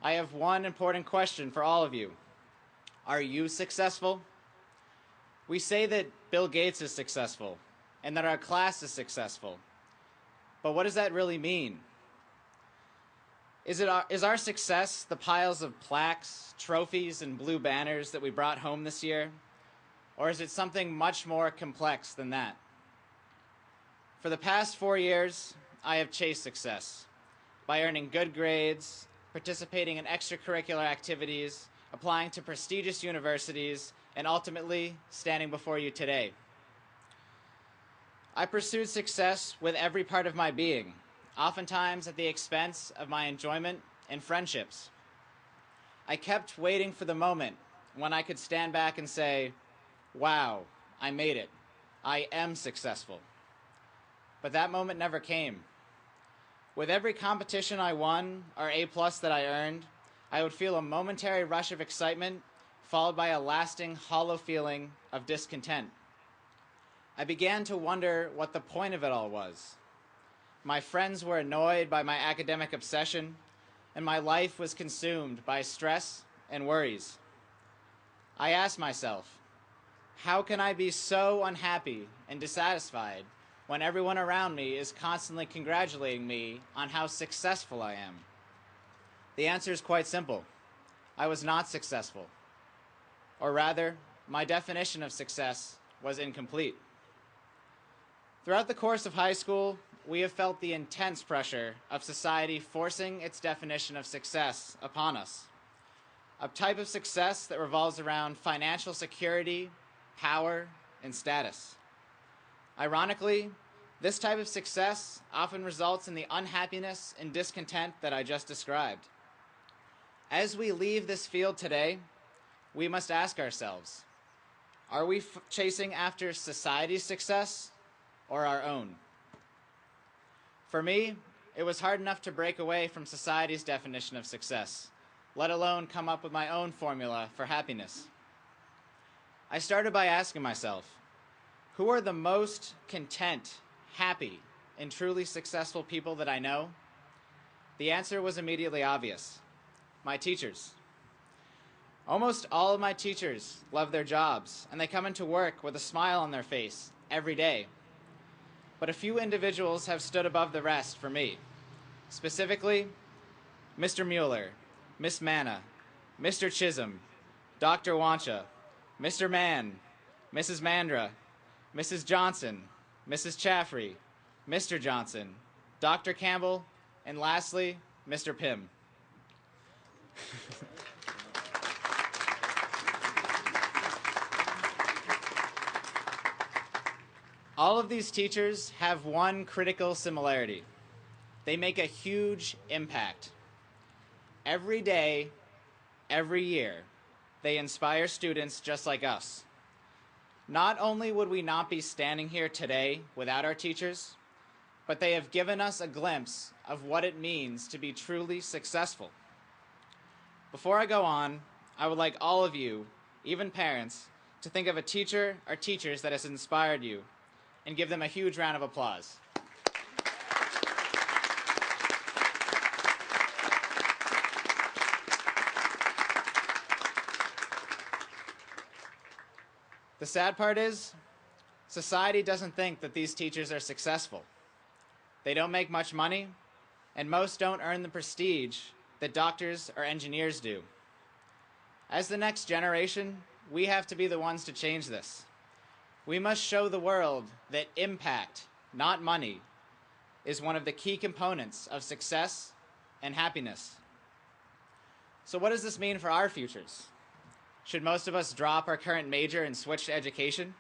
I have one important question for all of you. Are you successful? We say that Bill Gates is successful and that our class is successful. But what does that really mean? Is our success the piles of plaques, trophies, and blue banners that we brought home this year? Or is it something much more complex than that? For the past 4 years, I have chased success by earning good grades, participating in extracurricular activities, applying to prestigious universities, and ultimately standing before you today. I pursued success with every part of my being, oftentimes at the expense of my enjoyment and friendships. I kept waiting for the moment when I could stand back and say, wow, I made it. I am successful. But that moment never came. With every competition I won or A+ that I earned, I would feel a momentary rush of excitement followed by a lasting, hollow feeling of discontent. I began to wonder what the point of it all was. My friends were annoyed by my academic obsession, and my life was consumed by stress and worries. I asked myself, how can I be so unhappy and dissatisfied when everyone around me is constantly congratulating me on how successful I am? The answer is quite simple. I was not successful. Or rather, my definition of success was incomplete. Throughout the course of high school, we have felt the intense pressure of society forcing its definition of success upon us. A type of success that revolves around financial security, power, and status. Ironically, this type of success often results in the unhappiness and discontent that I just described. As we leave this field today, we must ask ourselves, are we chasing after society's success or our own? For me, it was hard enough to break away from society's definition of success, let alone come up with my own formula for happiness. I started by asking myself, who are the most content, happy, and truly successful people that I know? The answer was immediately obvious. My teachers. Almost all of my teachers love their jobs, and they come into work with a smile on their face every day. But a few individuals have stood above the rest for me. Specifically, Mr. Mueller, Miss Manna, Mr. Chisholm, Dr. Wancha, Mr. Mann, Mrs. Mandra, Mrs. Johnson, Mrs. Chaffrey, Mr. Johnson, Dr. Campbell, and lastly, Mr. Pym. All of these teachers have one critical similarity. They make a huge impact. Every day, every year, they inspire students just like us. Not only would we not be standing here today without our teachers, but they have given us a glimpse of what it means to be truly successful. Before I go on, I would like all of you, even parents, to think of a teacher or teachers that has inspired you, and give them a huge round of applause. The sad part is, society doesn't think that these teachers are successful. They don't make much money, and most don't earn the prestige that doctors or engineers do. As the next generation, we have to be the ones to change this. We must show the world that impact, not money, is one of the key components of success and happiness. So what does this mean for our futures? Should most of us drop our current major and switch to education?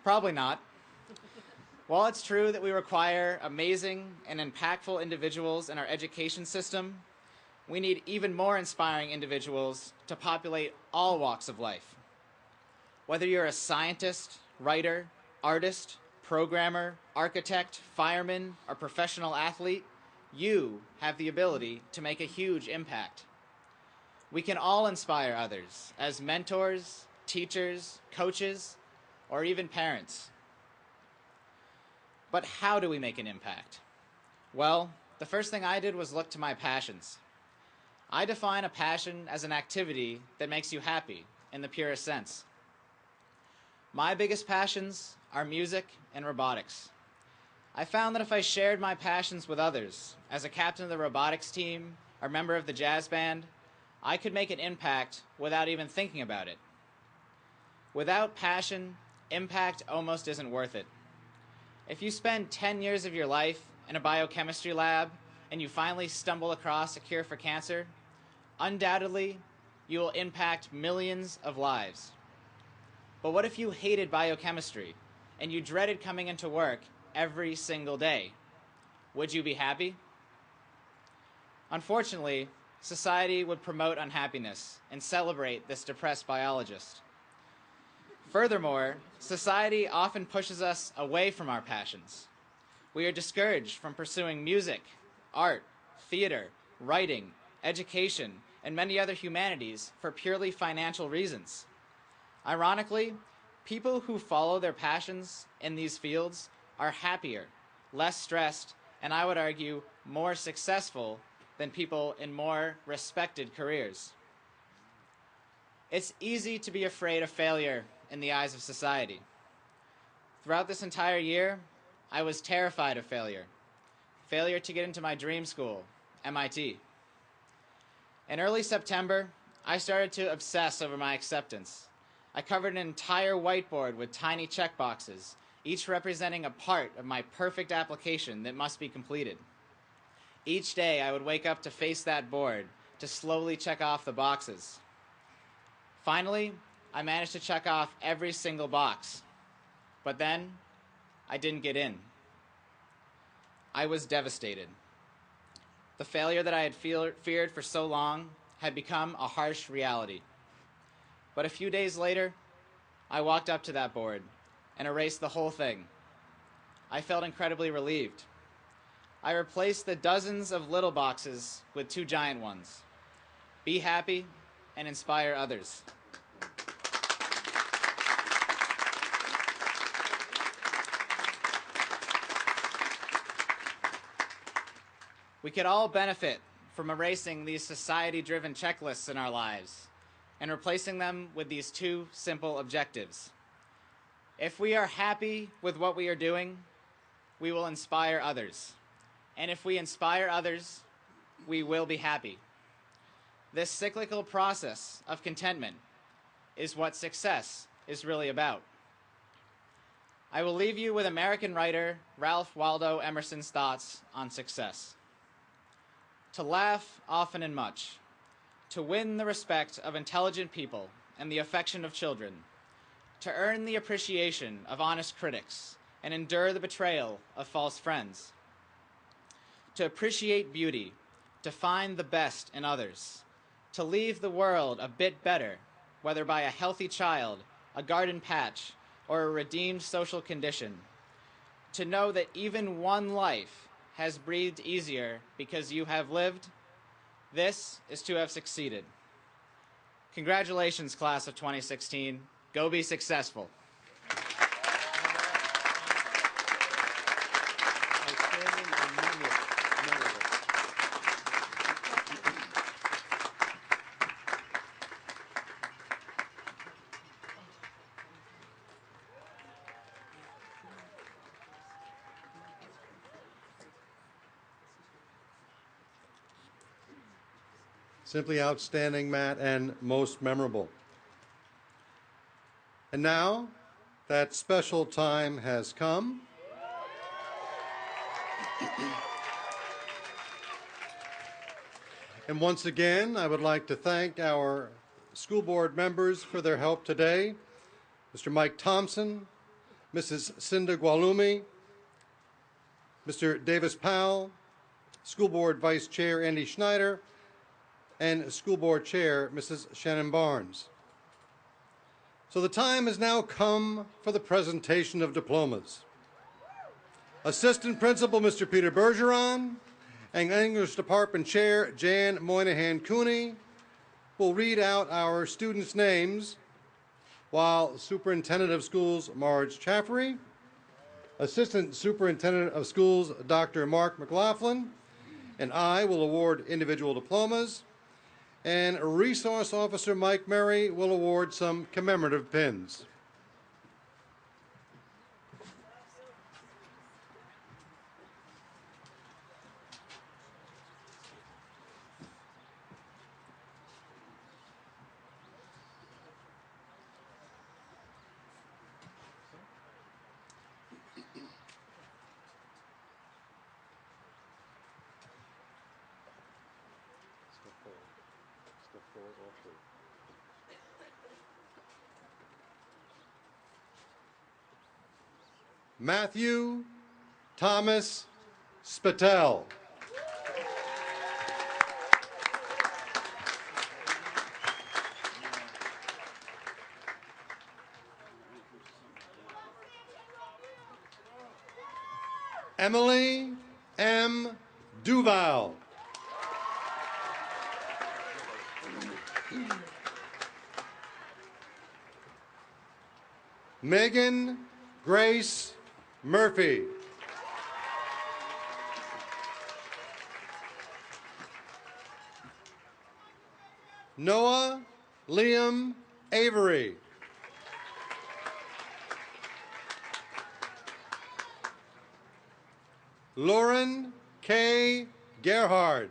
Probably not. While it's true that we require amazing and impactful individuals in our education system, we need even more inspiring individuals to populate all walks of life. Whether you're a scientist, writer, artist, programmer, architect, fireman, or professional athlete, you have the ability to make a huge impact. We can all inspire others as mentors, teachers, coaches, or even parents. But how do we make an impact? Well, the first thing I did was look to my passions. I define a passion as an activity that makes you happy in the purest sense. My biggest passions are music and robotics. I found that if I shared my passions with others, as a captain of the robotics team or member of the jazz band, I could make an impact without even thinking about it. Without passion, impact almost isn't worth it. If you spend 10 years of your life in a biochemistry lab and you finally stumble across a cure for cancer, undoubtedly you will impact millions of lives. But what if you hated biochemistry and you dreaded coming into work every single day? Would you be happy? Unfortunately, society would promote unhappiness and celebrate this depressed biologist. Furthermore, society often pushes us away from our passions. We are discouraged from pursuing music, art, theater, writing, education, and many other humanities for purely financial reasons. Ironically, people who follow their passions in these fields are happier, less stressed, and I would argue more successful than people in more respected careers. It's easy to be afraid of failure in the eyes of society. Throughout this entire year, I was terrified of failure. Failure to get into my dream school, MIT. In early September, I started to obsess over my acceptance. I covered an entire whiteboard with tiny checkboxes, each representing a part of my perfect application that must be completed. Each day, I would wake up to face that board to slowly check off the boxes. Finally, I managed to check off every single box. But then, I didn't get in. I was devastated. The failure that I had feared for so long had become a harsh reality. But a few days later, I walked up to that board and erased the whole thing. I felt incredibly relieved. I replaced the dozens of little boxes with 2 giant ones. Be happy and inspire others. We could all benefit from erasing these society-driven checklists in our lives and replacing them with these 2 simple objectives. If we are happy with what we are doing, we will inspire others. And if we inspire others, we will be happy. This cyclical process of contentment is what success is really about. I will leave you with American writer Ralph Waldo Emerson's thoughts on success. To laugh often and much, to win the respect of intelligent people and the affection of children, to earn the appreciation of honest critics and endure the betrayal of false friends, to appreciate beauty, to find the best in others, to leave the world a bit better, whether by a healthy child, a garden patch, or a redeemed social condition, to know that even one life has breathed easier because you have lived, this is to have succeeded. Congratulations, class of 2016. Go be successful. Simply outstanding, Matt, and most memorable. And now that special time has come. And once again, I would like to thank our school board members for their help today. Mr. Mike Thompson, Mrs. Cinda Gualumi, Mr. Davis Powell, School Board Vice Chair Andy Schneider, and School Board Chair Mrs. Shannon Barnes. So the time has now come for the presentation of diplomas. Assistant Principal Mr. Peter Bergeron and English Department Chair Jan Moynihan Cooney will read out our students' names, while Superintendent of Schools Marge Chaffery, Assistant Superintendent of Schools Dr. Mark McLaughlin, and I will award individual diplomas, and Resource Officer Mike Murray will award some commemorative pins. Matthew Thomas Spatel. Emily M. Duval. Megan Grace Murphy. Noah Liam Avery. Lauren K. Gerhard.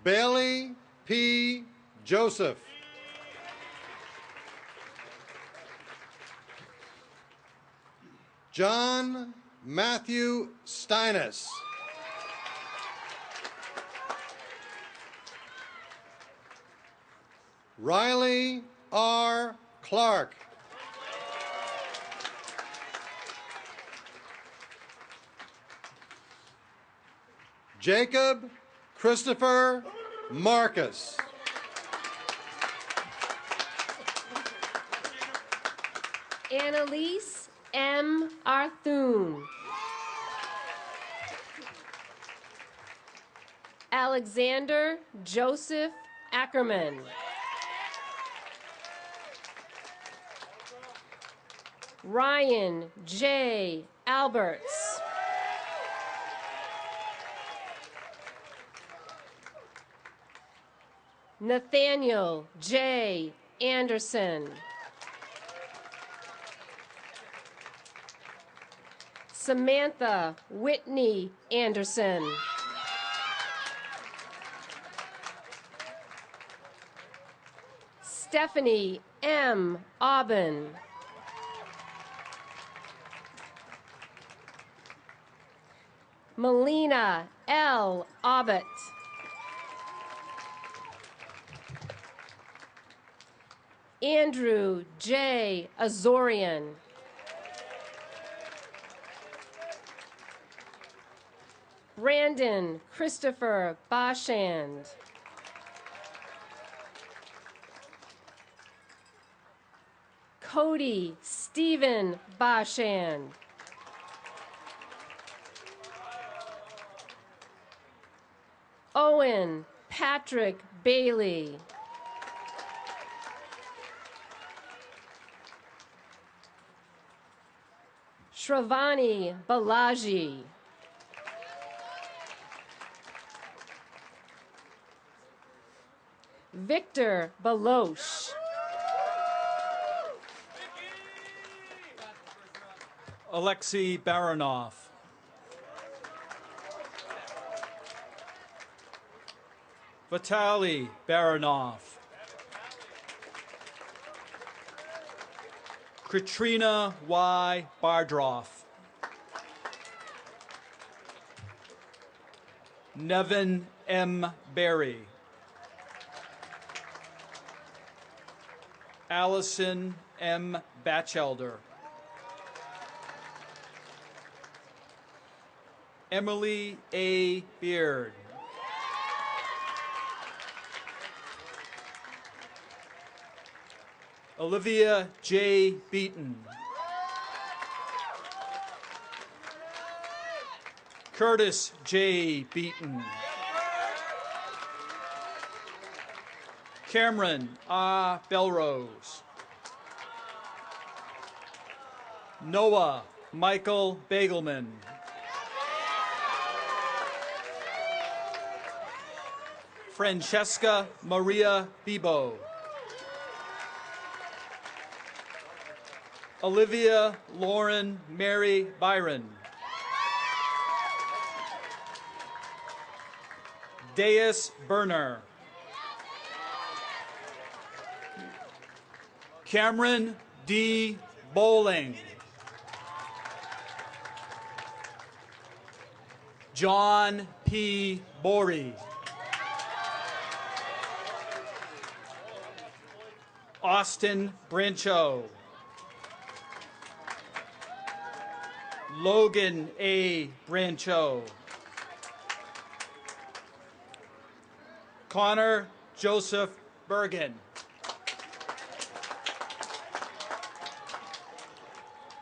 Bailey P. Joseph. John Matthew Steinis. Riley R. Clark. Jacob Christopher Marcus. Annalise M. Arthun. Alexander Joseph Ackerman. Ryan J. Alberts. Nathaniel J. Anderson. Samantha Whitney Anderson. Stephanie M. Aubin. Melina L. Abbott. Andrew J. Azorian. Brandon Christopher Bashand. Cody Stephen Bashand. Owen Patrick Bailey. Shravani Balaji. Victor Baloche. Alexei Baranov. Vitaly Baranov. Katrina Y. Bardroff. Nevin M. Berry. Allison M. Batchelder. Emily A. Beard. Olivia J. Beaton. Curtis J. Beaton. Cameron A. Belrose. Noah Michael Bagelman. Francesca Maria Bibo. Olivia Lauren Mary Byron. Deus Berner. Cameron D. Bowling. John P. Borey. Austin Brancho. Logan A. Brancho. Connor Joseph Bergen.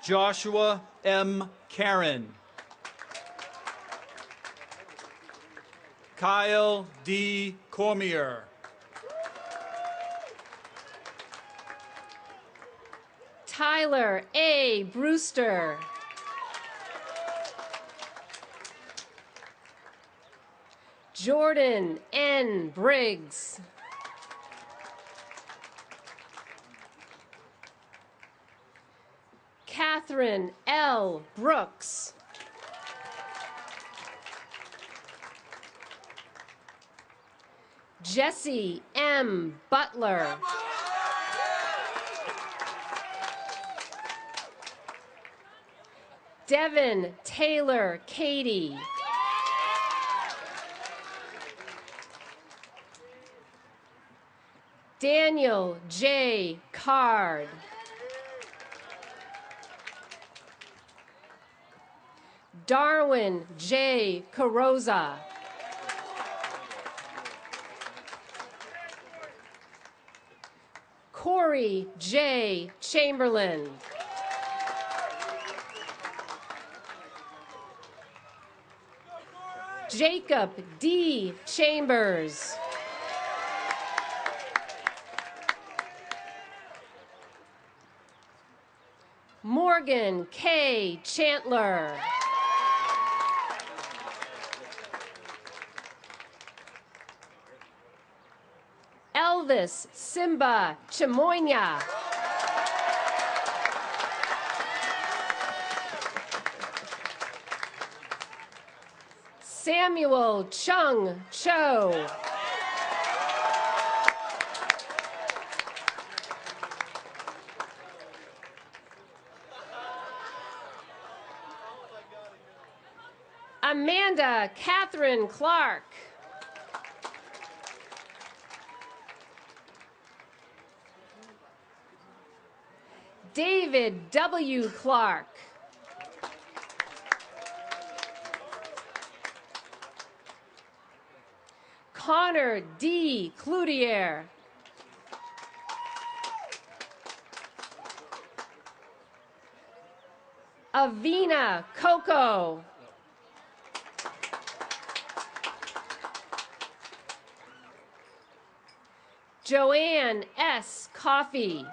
Joshua M. Karen. Kyle D. Cormier. Tyler A. Brewster. Jordan N. Briggs. Catherine L. Brooks. Jesse M. Butler. Devin Taylor Cady. Daniel J. Card. Darwin J. Carosa. Corey J. Chamberlain. Jacob D. Chambers. Morgan K. Chantler. Elvis Simba Chamoyna. Samuel Chung Cho. Amanda Catherine Clark. David W. Clark. Connor D. Cloutier. Avina Coco. Joanne S. Coffey.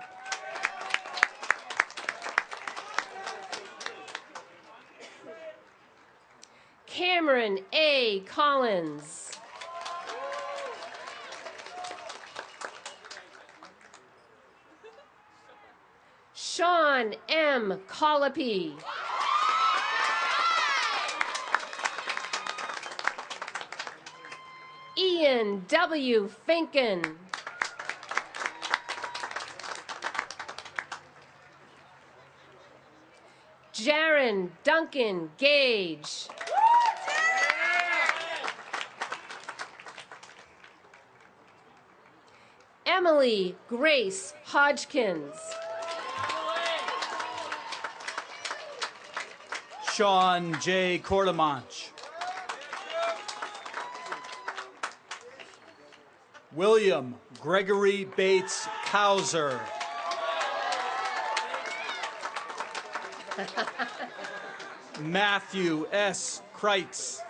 Cameron A. Collins. Sean M. Colopy. Ian W. Finken. Jaron Duncan Gage. Emily Grace Hodgkins. Sean J. Cordemanch. William Gregory Bates Kauser. Matthew S. Kreitz.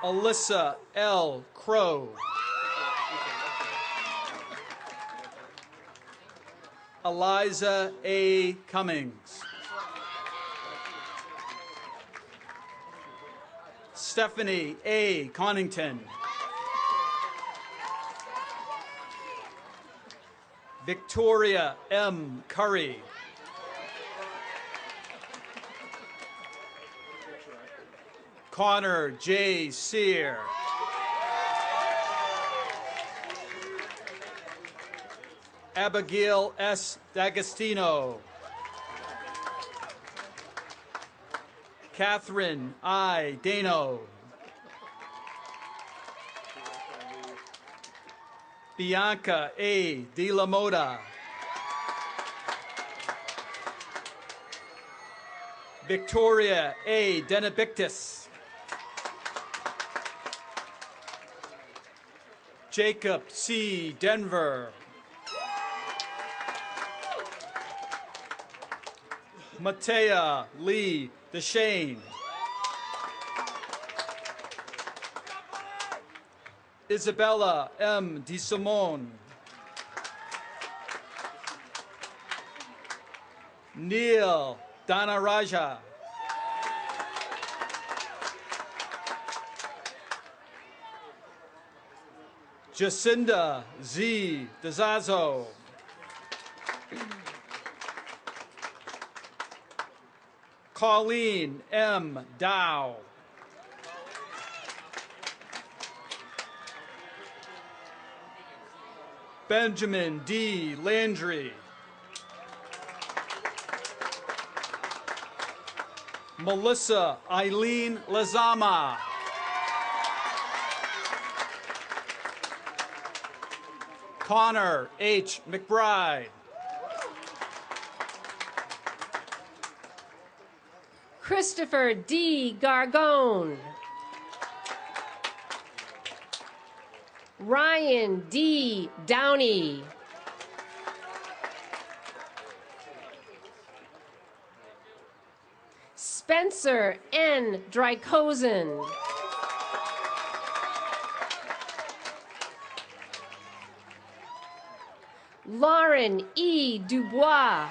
Alyssa L. Crow. Eliza A. Cummings. Stephanie A. Connington. Victoria M. Curry. Connor J. Sear. Abigail S. D'Agostino. Catherine I. Dano. Bianca A. De La Mota. Victoria A. Denibictus. Jacob C. Denver. Matea Lee DeShane. Isabella M. DeSimone. Neil Dhanaraja. Jacinda Z. DeZazo. Colleen M. Dow. Benjamin D. Landry. Melissa Eileen Lazama. Connor H. McBride. Christopher D. Gargone. Ryan D. Downey. Spencer N. Drykosen. Lauren E. Dubois.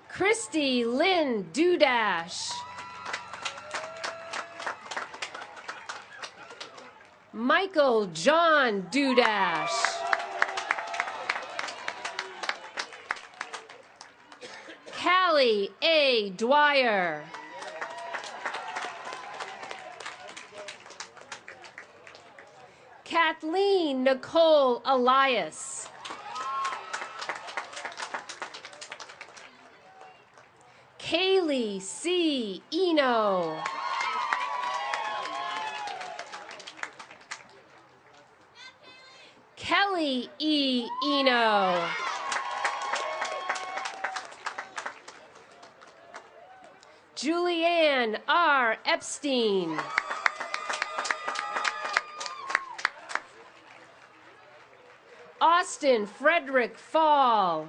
Christy Lynn Dudash. Michael John Dudash. Callie A. Dwyer. Kathleen Nicole Elias. Kaylee C. Eno. Kelly E. Eno. Julianne R. Epstein. Austin Frederick Fall.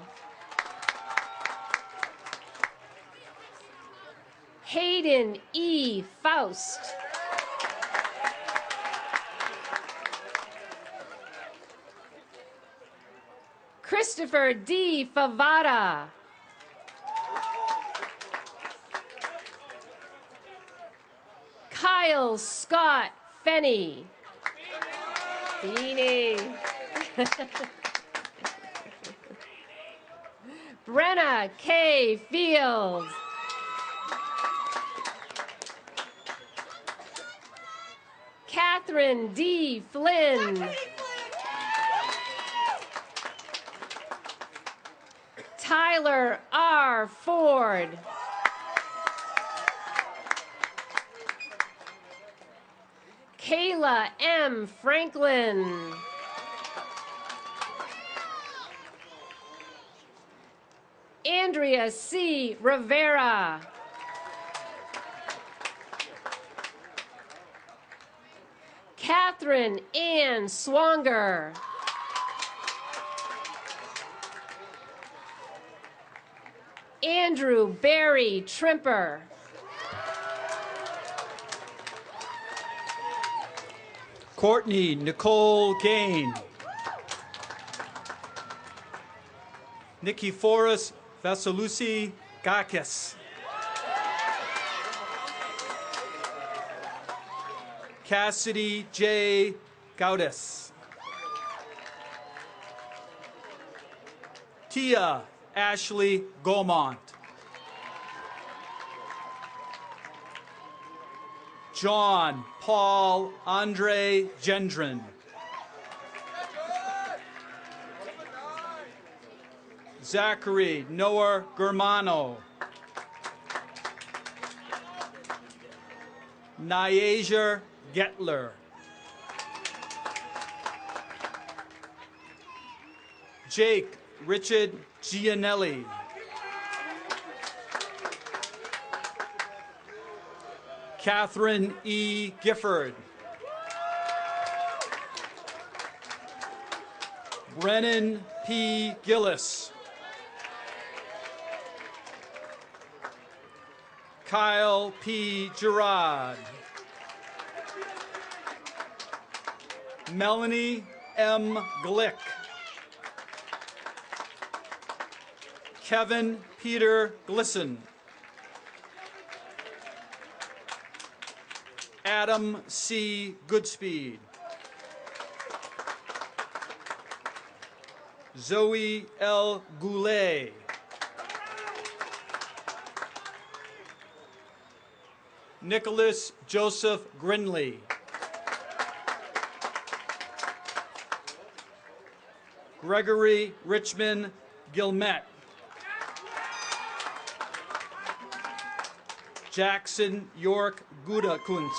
Hayden E. Faust. Christopher D. Favara. Kyle Scott Fenney. Beanie. Brenna K. Fields. Catherine D. Flynn. Tyler R. Ford. Kayla M. Franklin. Andrea C. Rivera. Catherine Ann Swanger. Andrew Barry Trimper. Courtney Nicole Gain. Nikiforos Vasilousi Gakis. Cassidy J. Gaudis. Tia Ashley Gaumont. John Paul Andre Gendron. Zachary Noah Germano. Nyasia Getler. Jake Richard Gianelli. Catherine E. Gifford. Brennan P. Gillis. Kyle P. Gerard. Melanie M. Glick. Kevin Peter Glisson. Adam C. Goodspeed. Zoe L. Goulet. Nicholas Joseph Grinley. Gregory Richmond Gilmet. Jackson York Gudakunst.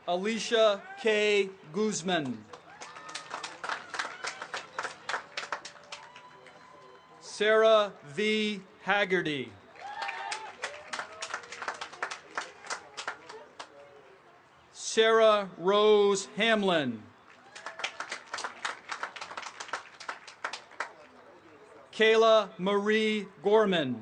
Alicia K. Guzman. Sarah V. Haggerty. Sarah Rose Hamlin. Kayla Marie Gorman.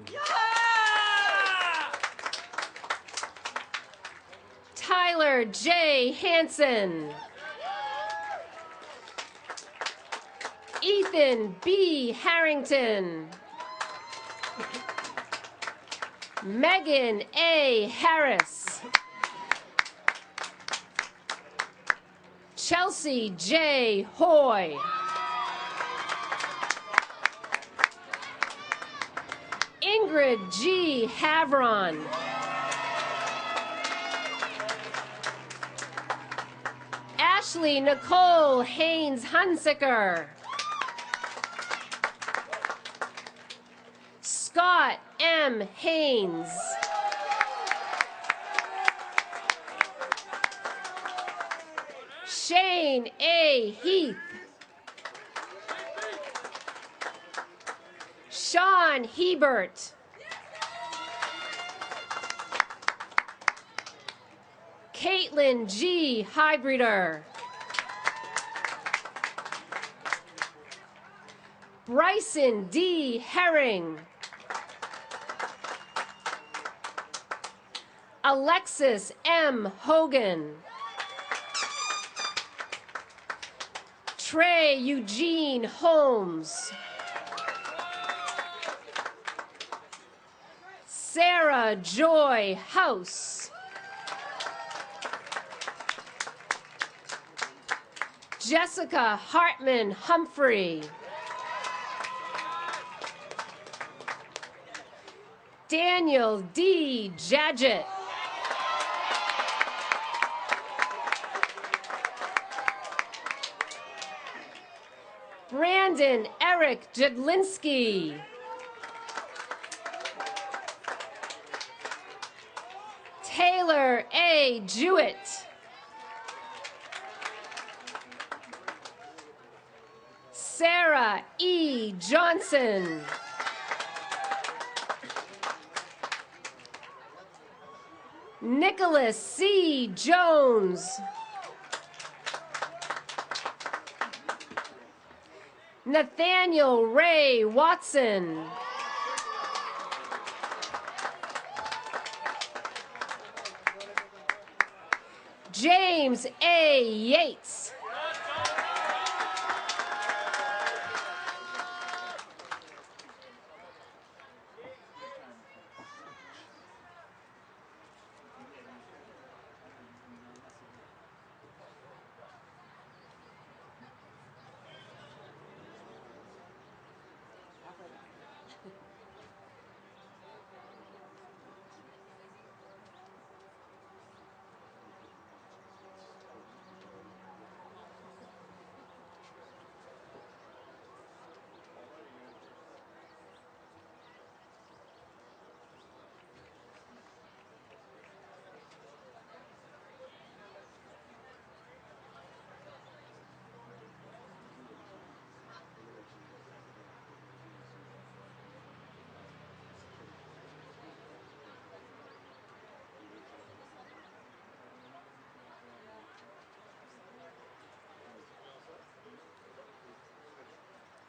Tyler J. Hansen. Ethan B. Harrington. Megan A. Harris. Chelsea J. Hoy. Ingrid G. Havron. Ashley Nicole Haynes Hunsicker. Scott M. Haynes. Shane A. Heath. Sean Hebert. Caitlin G. Hybrider. Bryson D. Herring. Alexis M. Hogan. Trey Eugene Holmes. Sarah Joy House. Jessica Hartman Humphrey. Daniel D. Jadget. Brandon Eric Jadlinski. Taylor A. Jewett. Sarah E. Johnson. Nicholas C. Jones. Nathaniel Ray Watson. James A. Yates.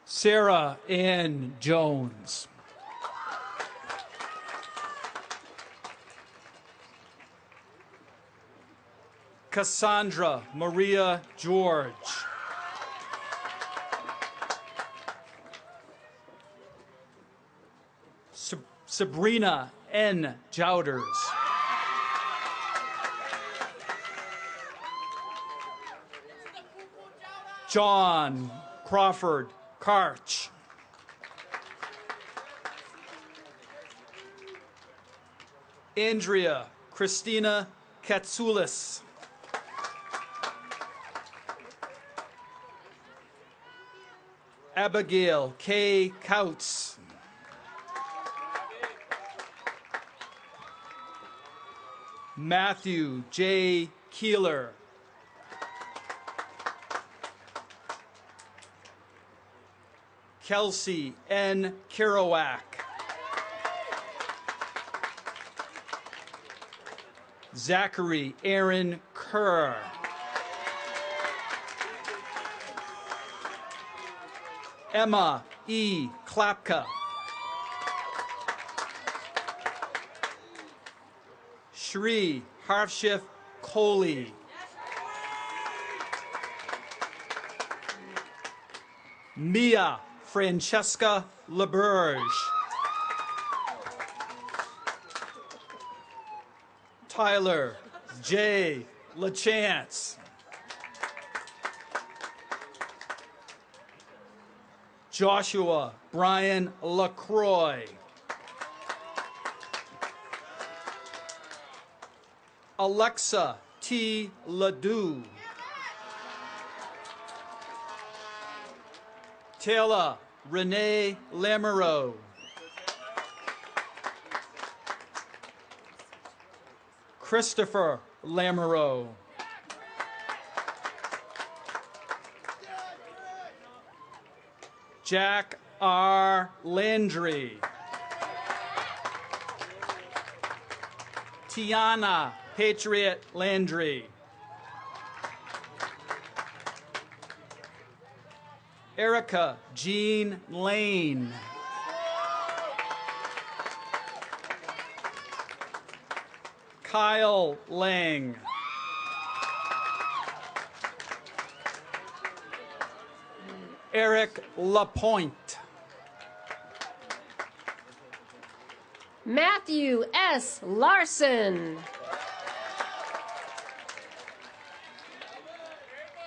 Sarah Ann Jones. Cassandra Maria George. Sabrina N. Jouders. John Crawford Karch. Andrea Christina Katsoulis. Abigail K. Kautz. Matthew J. Keeler. Kelsey N. Kerouac. Zachary Aaron Kerr. Emma E. Klapka. Shri Harshif Kohli. Mia Francesca LeBurge. Tyler J. LaChance. Joshua Brian LaCroix. Alexa T. Ledoux. Taylor Renee Lamoureux. Christopher Lamoureux. Jack R. Landry. Tiana Patriot Landry. Erica Jean Lane. Kyle Lang. Eric Lapointe. Matthew S. Larson.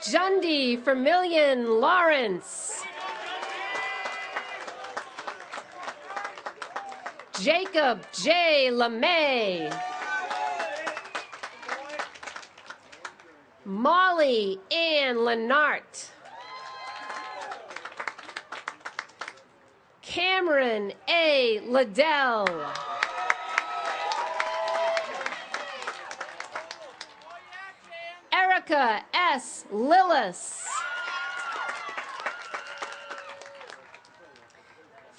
Jundi Vermillion Lawrence. Jacob J. LeMay. Molly Ann Lenart. Cameron A. Liddell. Erica S. Lillis.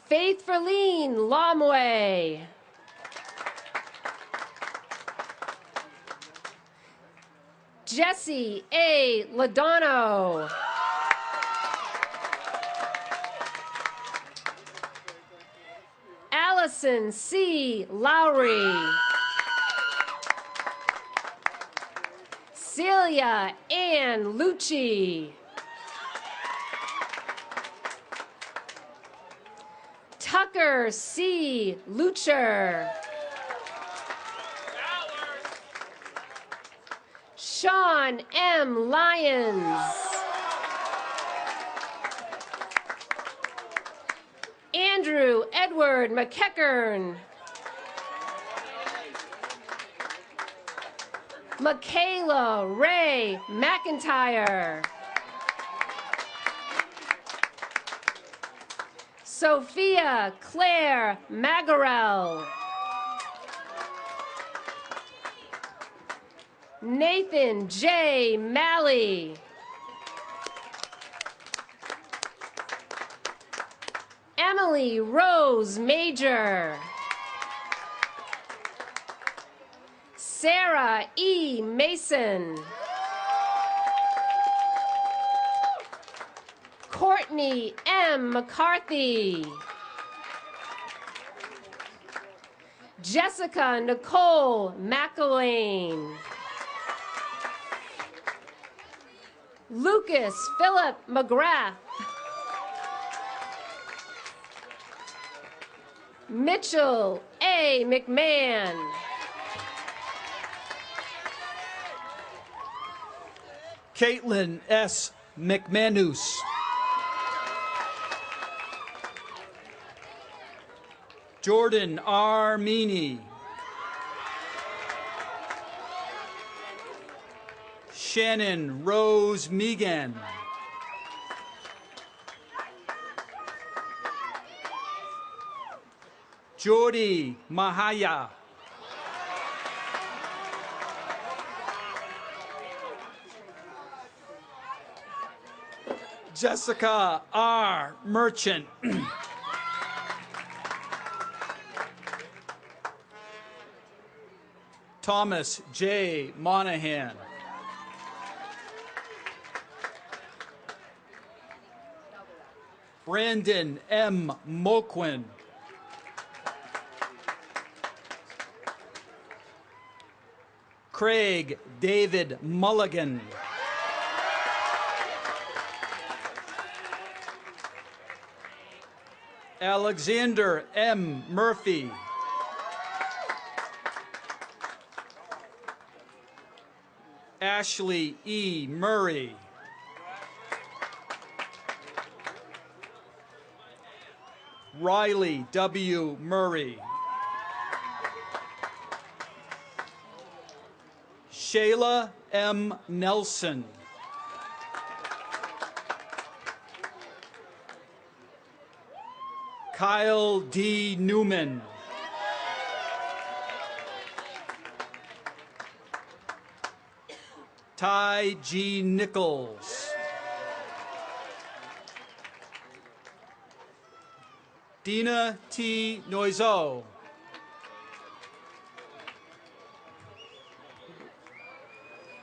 Faith Verleen Lomway. Jesse A. Ladano. Allison C. Lowry. Celia Ann Lucci. Tucker C. Lucher. Sean M. Lyons. Andrew Edward McEachern. Michaela Ray McIntyre. Sophia Claire Magarel. Nathan J. Malley. Emily Rose Major. Sarah E. Mason. Courtney M. McCarthy. Jessica Nicole McElwain. Lucas Philip McGrath. Mitchell A. McMahon. Caitlin S. McManus. Jordan R. Meany. Shannon Rose Megan. Jody Mahaya. Jessica R. Merchant. Thomas J. Monahan. Brandon M. Moquin. Craig David Mulligan. Alexander M. Murphy. Ashley E. Murray. Riley W. Murray. Shayla M. Nelson. Kyle D. Newman. Ty G. Nichols. Dina T. Noiseau.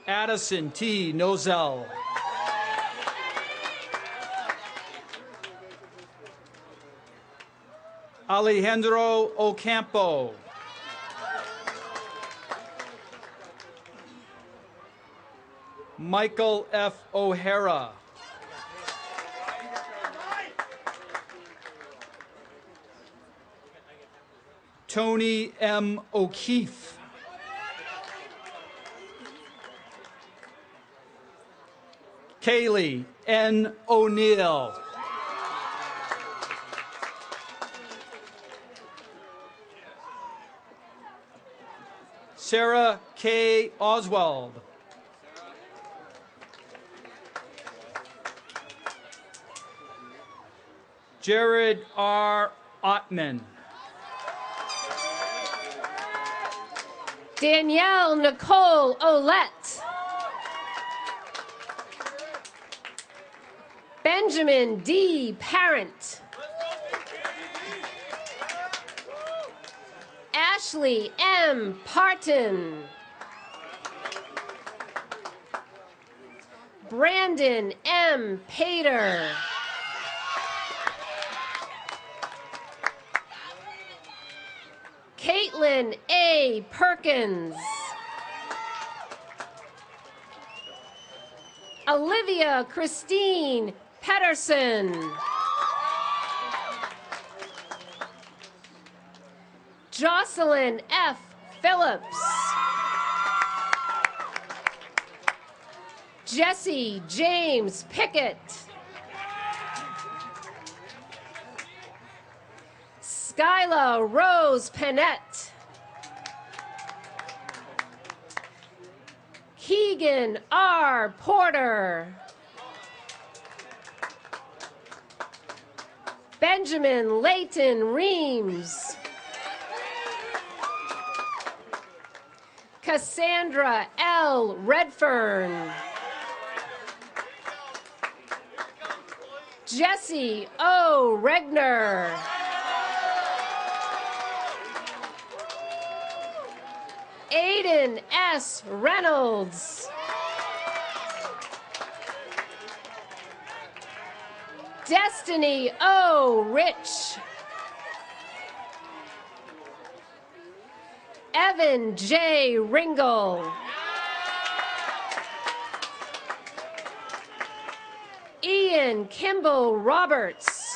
Addison T. Nozell. Alejandro Ocampo. Michael F. O'Hara. Tony M. O'Keefe. Kaylee N. O'Neill. Sarah K. Oswald. Jared R. Ottman. Danielle Nicole Olette. Benjamin D. Parent. Ashley M. Parton. Brandon M. Pater. Caitlin A. Perkins. Olivia Christine Pedersen. Jocelyn F. Phillips. Jesse James Pickett. Skyla Rose Panette. Keegan R. Porter. Benjamin Layton Reams. Cassandra L. Redfern. Jesse O. Regner. Aiden S. Reynolds. Destiny O. Rich. Evan J. Ringel. Ian Kimball Roberts.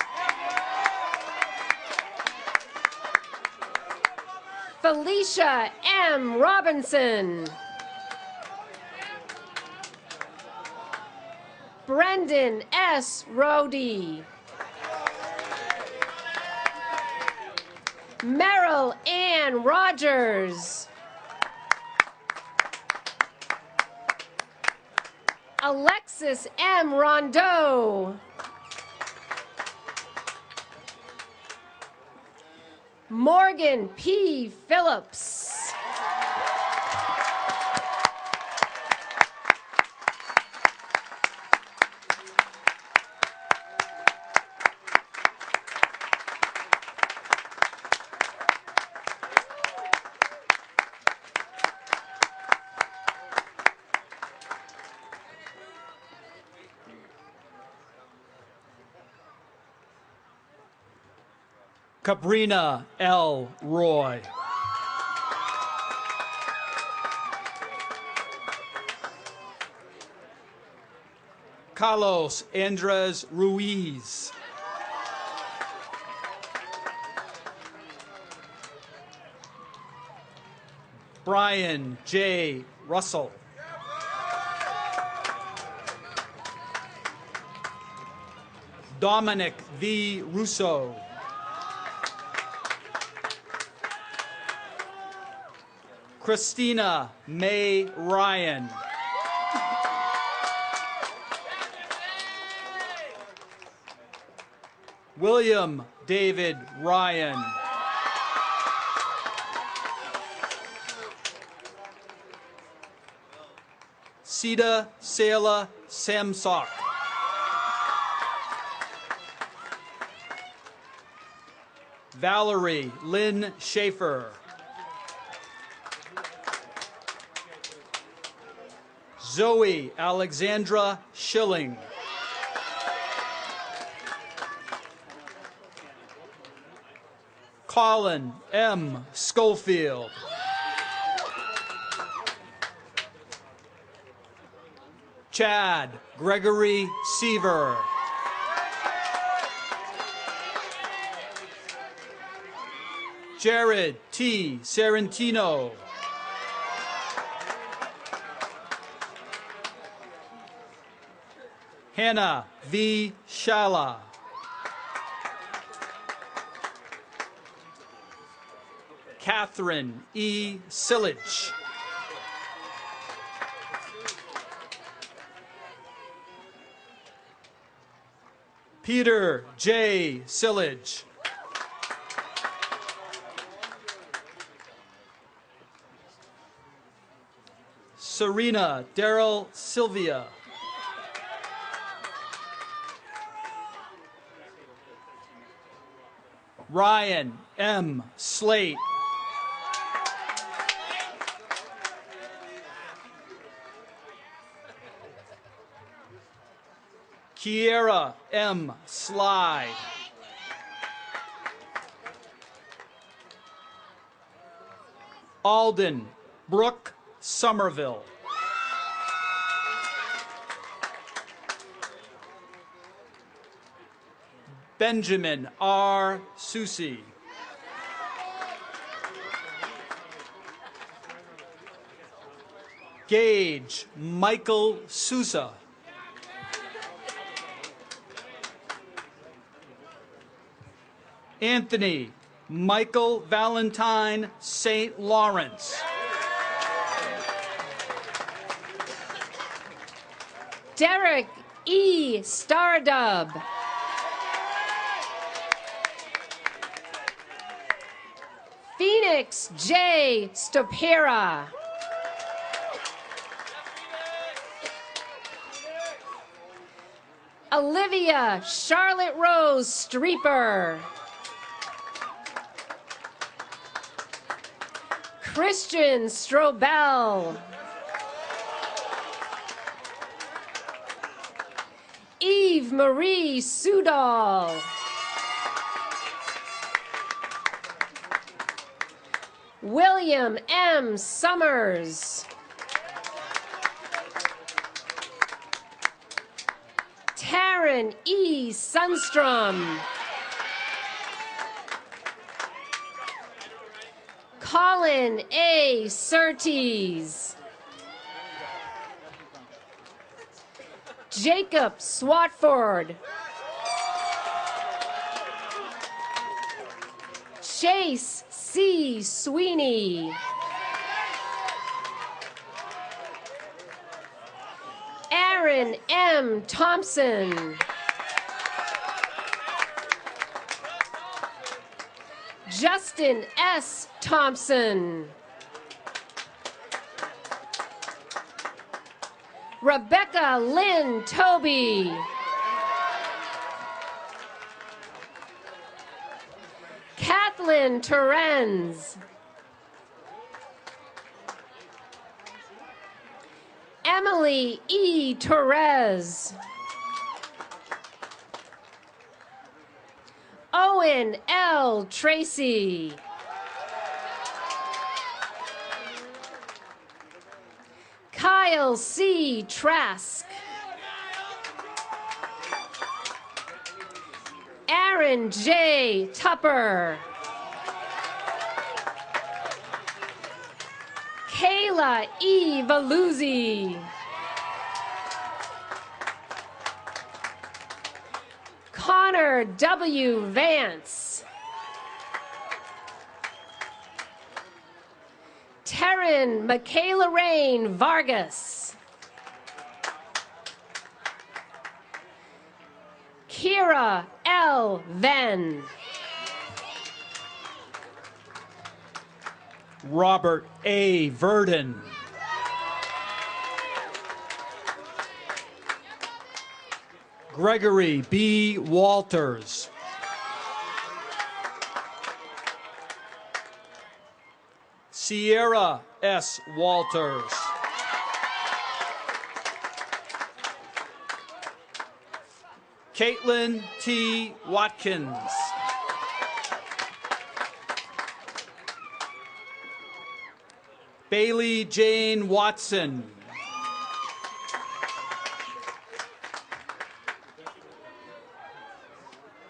Felicia M. Robinson. Brendan S. Rody. Meryl Ann Rogers. Alexis M. Rondeau. Morgan P. Phillips. Cabrina L. Roy. Carlos Andres Ruiz. Brian J. Russell. Dominic V. Russo. Christina May Ryan. William David Ryan. Sita Sela Samsock. Valerie Lynn Schaefer. Zoe Alexandra Schilling. Colin M. Schofield. Chad Gregory Seaver. Jared T. Sarantino. Hannah V. Shala. Catherine E. Sillage. Peter J. Sillage. Serena Daryl Sylvia. Ryan M. Slate. Kiera M. Slide. Alden Brooke Somerville. Benjamin R. Susi. Gage Michael Sousa. Anthony Michael Valentine St. Lawrence. Derek E. Stardub. Phoenix J. Stopera. Olivia Charlotte Rose Streeper. Christian Strobel. Eve Marie Sudol. William M. Summers. Taryn E. Sunstrom. Colin A. Surtees. Jacob Swatford. Chase C. Sweeney. Aaron M. Thompson. Justin S. Thompson. Rebecca Lynn Toby. Kathleen Terenz. Emily E. Torres. Owen L. Tracy. Kyle C. Trask. Aaron J. Tupper. Kayla E. Valuzzi. Connor W. Vance. Taryn Michaela Rain Vargas. Kira L. Venn. Robert A. Verdon. Gregory B. Walters. Sierra S. Walters. Caitlin T. Watkins. Bailey Jane Watson.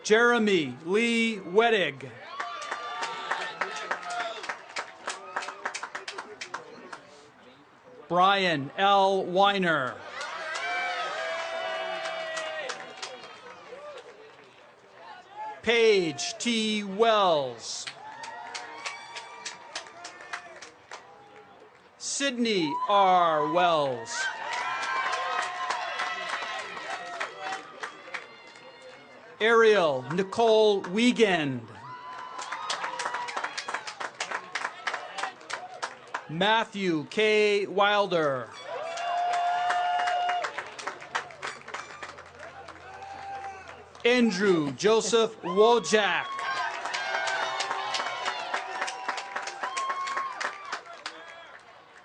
Jeremy Lee Wettig. Brian L. Weiner. Paige T. Wells. Sydney R. Wells. Ariel Nicole Wiegand. Matthew K. Wilder. Andrew Joseph Wojak.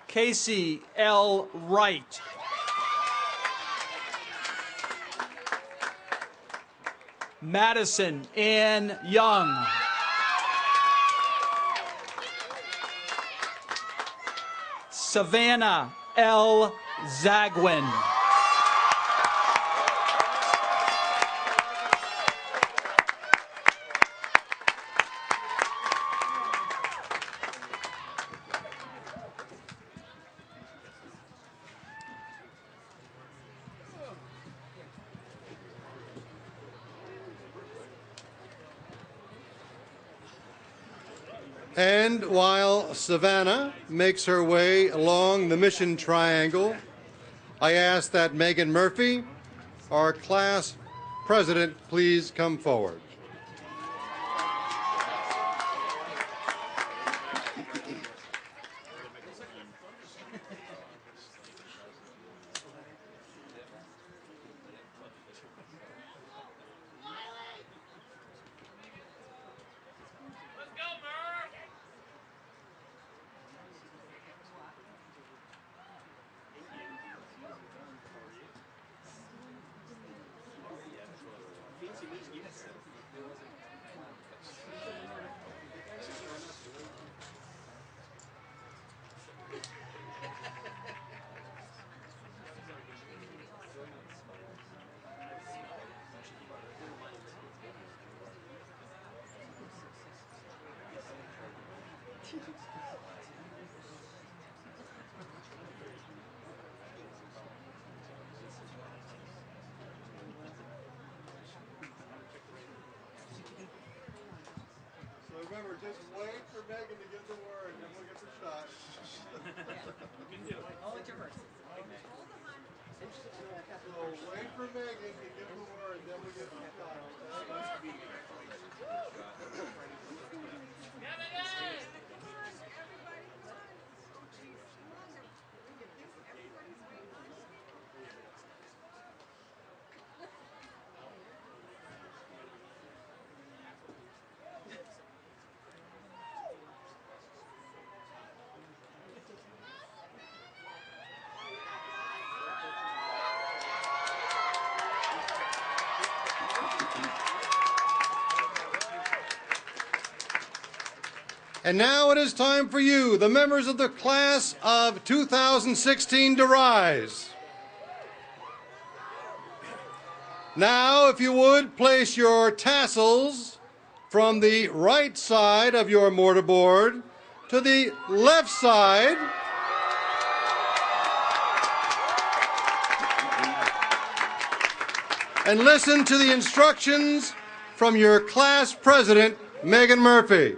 Casey L. Wright. Madison Ann Young. Savannah L. Zagwin. And while Savannah makes her way along the Mission Triangle, I ask that Megan Murphy, our class president, please come forward. Remember, just wait for Megan to get the word, and then we'll get the shot. You can do it. Hold your verses. So wait for Megan to give the word, then we get the shot. And now it is time for you, the members of the class of 2016, to rise. Now, if you would, place your tassels from the right side of your mortarboard to the left side. And listen to the instructions from your class president, Megan Murphy.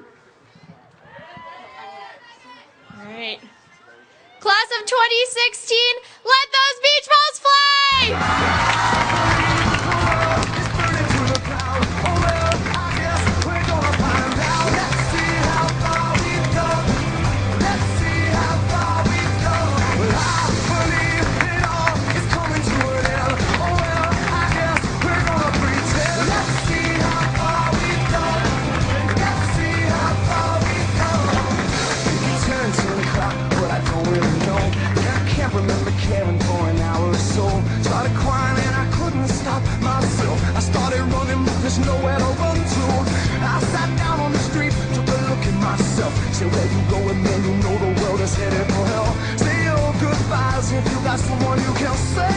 Class of 2016, let those beach balls fly! There's nowhere to run to. I sat down on the street, took a look at myself. Said, where you going, man? You know the world is headed for hell. Say your goodbyes if you got someone you can say.